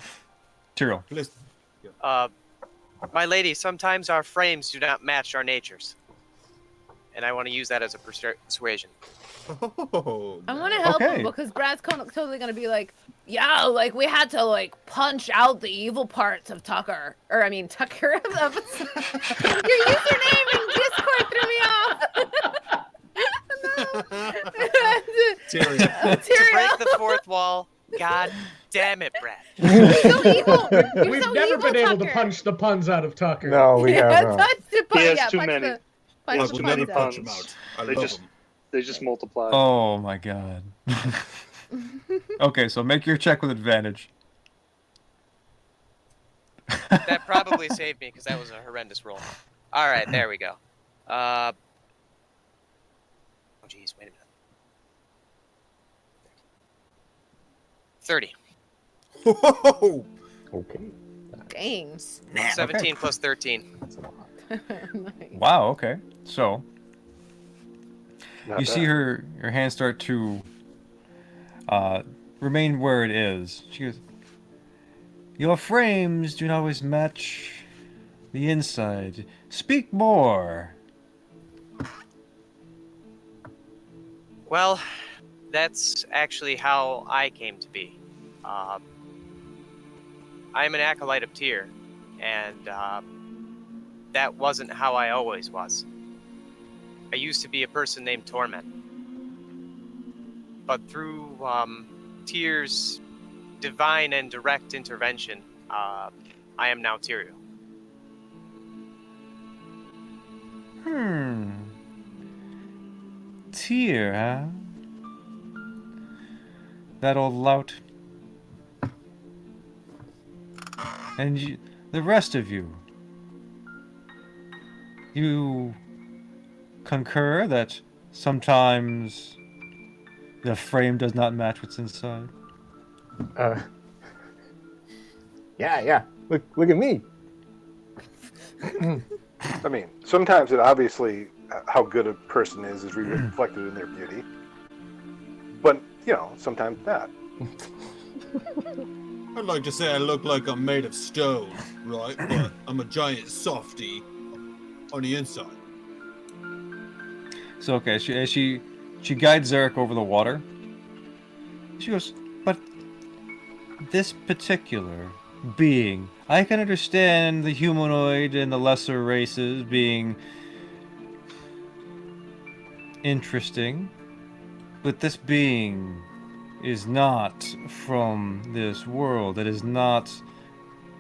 Tyrell. My lady, sometimes our frames do not match our natures. And I want to use that as a persuasion. Oh, I want to help him because Brad's totally going to be like, yeah, like, we had to, like, punch out the evil parts of Tucker. Or, I mean, Tucker. Your username in Discord threw me off. Tyrion. To break the fourth wall, God damn it, Brad. You're so evil. You're We've so never evil, been able to Tucker. punch the puns out of Tucker. No, we haven't. He has too many. Punch Has the too puns many out. punch him puns. out. I They love just him. they just multiply. Oh my god. Okay, so make your check with advantage. That probably saved me because that was a horrendous roll. All right, there we go. Oh, geez, wait a minute. 30. Whoa! Okay. Dang. 17 plus 13. Nice. Wow, okay. So, Not you see bad. her hand start to remain where it is. She goes, your frames do not always match the inside. Speak more. Well, that's actually how I came to be. I'm an acolyte of Tyr, and that wasn't how I always was. I used to be a person named Torment. But through Tyr's divine and direct intervention, I am now Tyr. Tyr, huh? That old lout. And you, the rest of you. You concur that sometimes the frame does not match what's inside? Yeah. Look at me. I mean, sometimes it obviously how good a person is reflected in their beauty. But, sometimes not. I'd like to say I look like I'm made of stone, right? But I'm a giant softie on the inside. So okay, she guides Zarek over the water. She goes, but this particular being, I can understand the humanoid and the lesser races being interesting, but this being is not from this world. It is not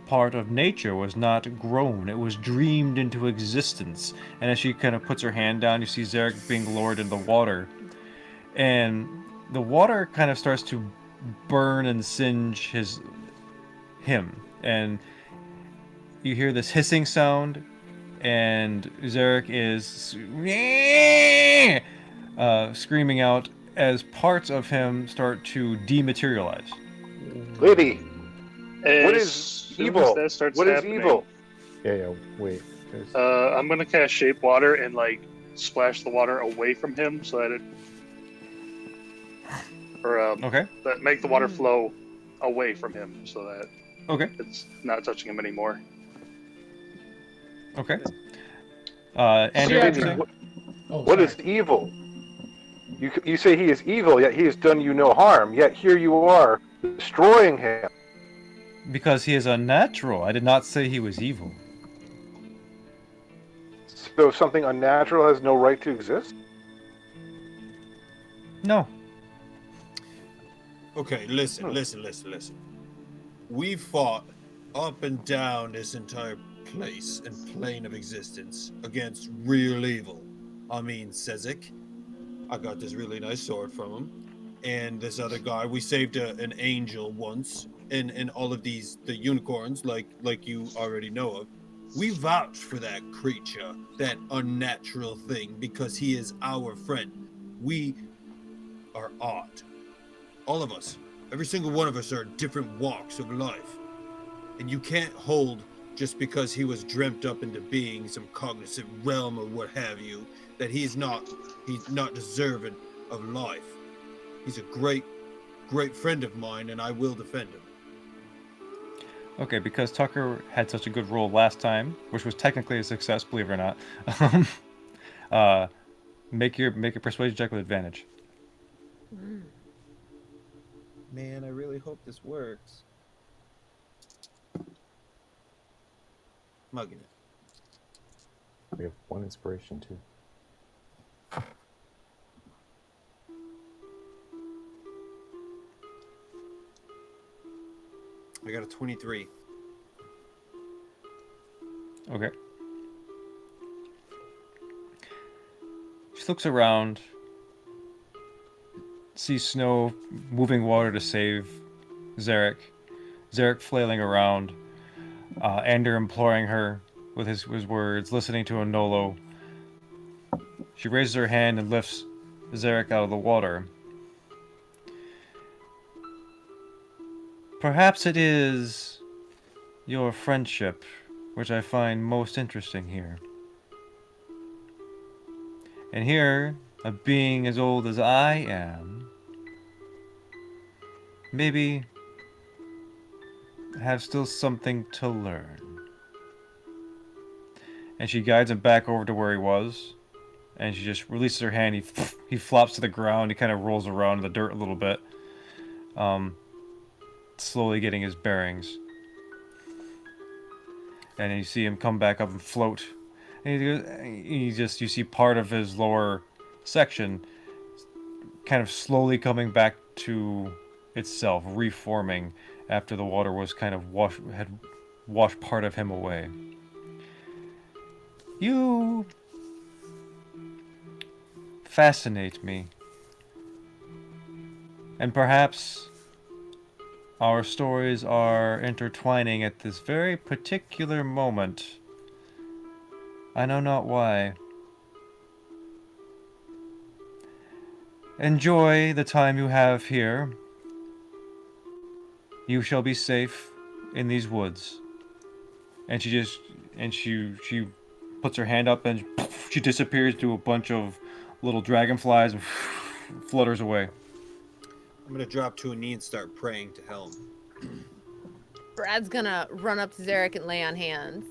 part of nature, was not grown. It was dreamed into existence. And as she kind of puts her hand down, you see Zarek being lowered into the water. And the water kind of starts to burn and singe him. And you hear this hissing sound, and Zarek is screaming out as parts of him start to dematerialize. Lady, what As is soon as evil? that starts What is happening, evil? Yeah. Wait. I'm gonna cast Shape Water and like splash the water away from him so that it, or Okay. that make the water flow away from him so that Okay. it's not touching him anymore. Okay. Andrew, Yeah, what you saying? What is evil? You say he is evil, yet he has done you no harm. Yet here you are, destroying him. Because he is unnatural. I did not say he was evil. So something unnatural has no right to exist? No. Okay, listen. We fought up and down this entire place and plane of existence against real evil. I mean, Sezek. I got this really nice sword from him. And this other guy, we saved an angel once. And all of the unicorns, like you already know of. We vouch for that creature, that unnatural thing, because he is our friend. We are odd. All of us. Every single one of us are different walks of life. And you can't hold just because he was dreamt up into being some cognitive realm or what have you, that he's not deserving of life. He's a great friend of mine, and I will defend him. Okay, because Tucker had such a good roll last time, which was technically a success, believe it or not. Make your persuasion check with advantage. Man, I really hope this works. Mugging it. We have 1 inspiration too. I got a 23. Okay. She looks around, sees Snow moving water to save Zarek. Zarek flailing around. Ander imploring her with his words, listening to a Nolo. She raises her hand and lifts Zarek out of the water. Perhaps it is your friendship which I find most interesting here. And here, a being as old as I am, maybe have still something to learn. And she guides him back over to where he was, and she just releases her hand. He flops to the ground. He kind of rolls around in the dirt a little bit, slowly getting his bearings. And you see him come back up and float. And you see part of his lower section kind of slowly coming back to itself, reforming after the water was kind of had washed part of him away. You fascinate me. And perhaps our stories are intertwining at this very particular moment. I know not why. Enjoy the time you have here. You shall be safe in these woods. And she puts her hand up and she disappears to a bunch of little dragonflies and flutters away. I'm gonna drop to a knee and start praying to Helm. Brad's gonna run up to Zarek and lay on hands.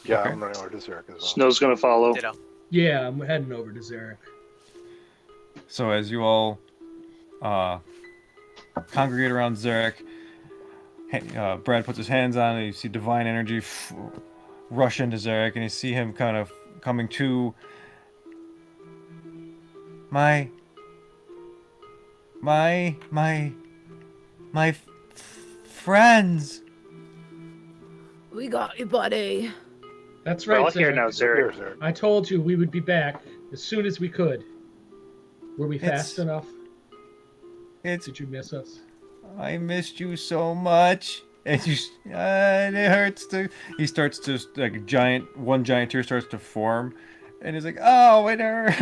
Yeah, Okay. I'm running over to Zarek as well. Snow's gonna follow. Ditto. Yeah, I'm heading over to Zarek. So as you all congregate around Zarek, Brad puts his hands on it. You see divine energy rush into Zarek, and you see him kind of coming to. My friends. We got you, buddy. That's We're right, all here Zarek. now, Here, Zarek. Zarek. I told you we would be back as soon as we could. Were we fast enough? Did you miss us? I missed you so much. And it hurts to. He starts to like one giant tear starts to form, and he's like, "Oh, it hurt,"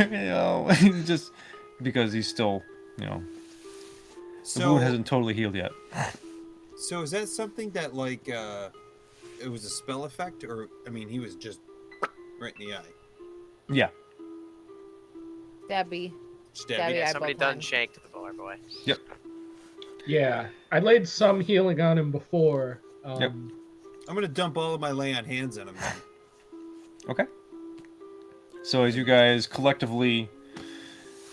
He's just because he's still, the wound hasn't totally healed yet. So is that something that it was a spell effect, or I mean, he was just right in the eye. Yeah. Stabby. Stabby. Yeah, Somebody eyeball done plan. shanked the boy. Yep. Yeah, I laid some healing on him before. Yep. I'm gonna dump all of my lay on hands on him then. Okay. So as you guys collectively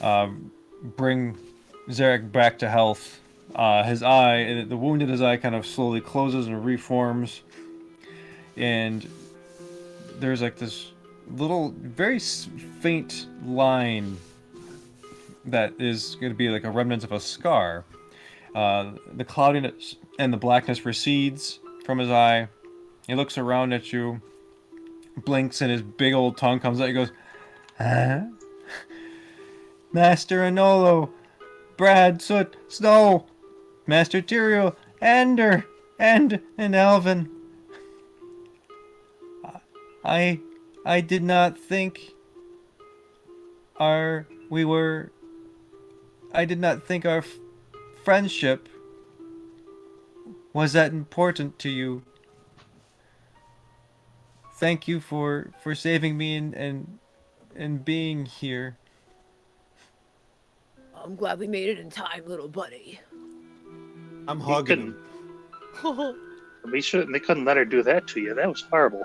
bring Zarek back to health, his eye, the wound in his eye kind of slowly closes and reforms, and there's like this little, very faint line that is going to be like a remnant of a scar. The cloudiness and the blackness recedes from his eye. He looks around at you, blinks, and his big old tongue comes out. He goes, "Huh? Master Anolo, Brad, Soot, Snow, Master Tyrael, Ender, and Alvin. I did not think our friendship was that important to you. Thank you for saving me and being here." I'm glad we made it in time, little buddy. I'm hugging him. They couldn't let her do that to you. That was horrible.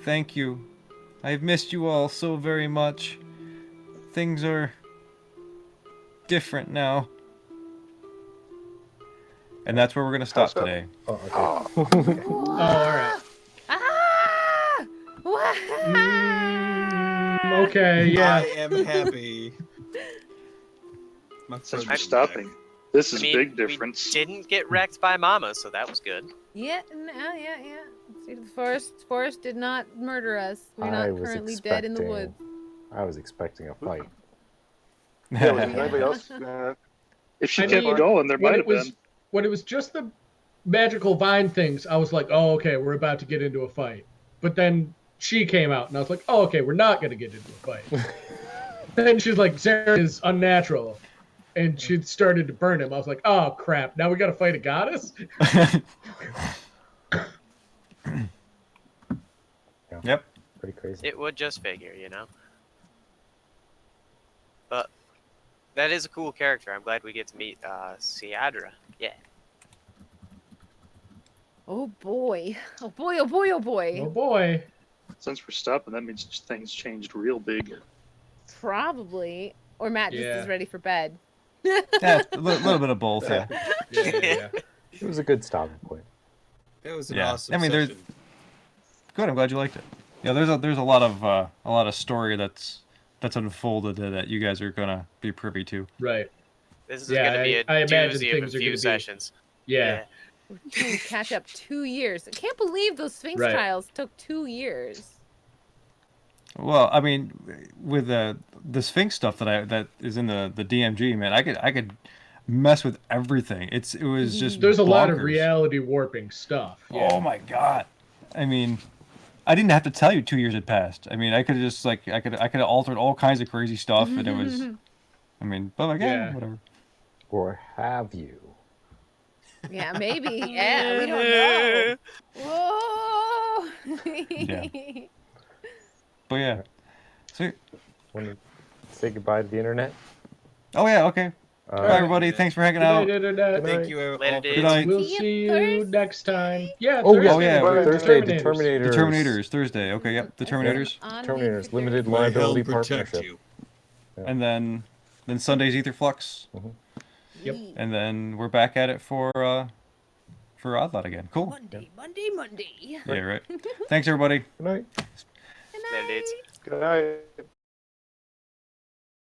Thank you. I've missed you all so very much. Things are different now. And that's where we're going to stop today. Oh, okay. Oh, all right. Ah! What? Okay, yeah. I am happy. My Since friend we're is stopping, back. this is I mean, big difference. We didn't get wrecked by Mama, so that was good. Yeah. See, the forest did not murder us. We're I not was currently dead in the woods. I was expecting a fight. Yeah, was anybody else? If she I kept mean, going, there when might it have was been. when it was just the magical vine things, I was like, oh, okay, we're about to get into a fight. But then she came out, and I was like, oh, okay, we're not going to get into a fight. Then she's like, Zarek is unnatural. And she started to burn him. I was like, oh, crap, now we got to fight a goddess? Yep. Pretty crazy. It would just figure, you know? But that is a cool character. I'm glad we get to meet Siadra. Yeah. Oh boy. Oh boy, oh boy, oh boy. Oh, boy. Since we're stopping, that means things changed real big. Probably. Or Matt just Yeah. is ready for bed. Yeah, a little bit of both, yeah. Yeah. It was a good stopping point. It was an Yeah. awesome I mean, there's- session. Good, I'm glad you liked it. Yeah, there's a lot of story that's unfolded that you guys are gonna be privy to. Right. This is Yeah, going to be a I imagine doozy of a things are few gonna be- sessions. Yeah. We're trying to catch up 2 years. I can't believe those Sphinx Right. trials took 2 years. Well, I mean, with the Sphinx stuff that is in the DMG, man, I could mess with everything. It was just There's a lot of bonkers. reality warping stuff. Yeah. Oh my god! I mean, I didn't have to tell you 2 years had passed. I mean, I could just I could have altered all kinds of crazy stuff, and it was. I mean, but like, yeah, Yeah. whatever. Or have you? Yeah, maybe. Yeah, we don't know. Whoa. Yeah. But yeah, sweet. Want to say goodbye to the internet? Oh yeah, okay. Bye Alright. everybody. Thanks for hanging Good out. night, Internet. Thank you all Later, for dudes. Good night. We'll See see you you next time. Yeah, Oh Thursday. Oh, yeah, yeah, the Thursday, the Terminators. The Terminators. Terminators Thursday. Okay, yep. The Terminators, Terminators, limited May hell liability protect partnership. you. and then Sunday's Etherflux, Yep. and then we're back at it for Oddlot again. Cool. Monday. Yeah, right. Thanks everybody. Good night. Later, dudes. Good night.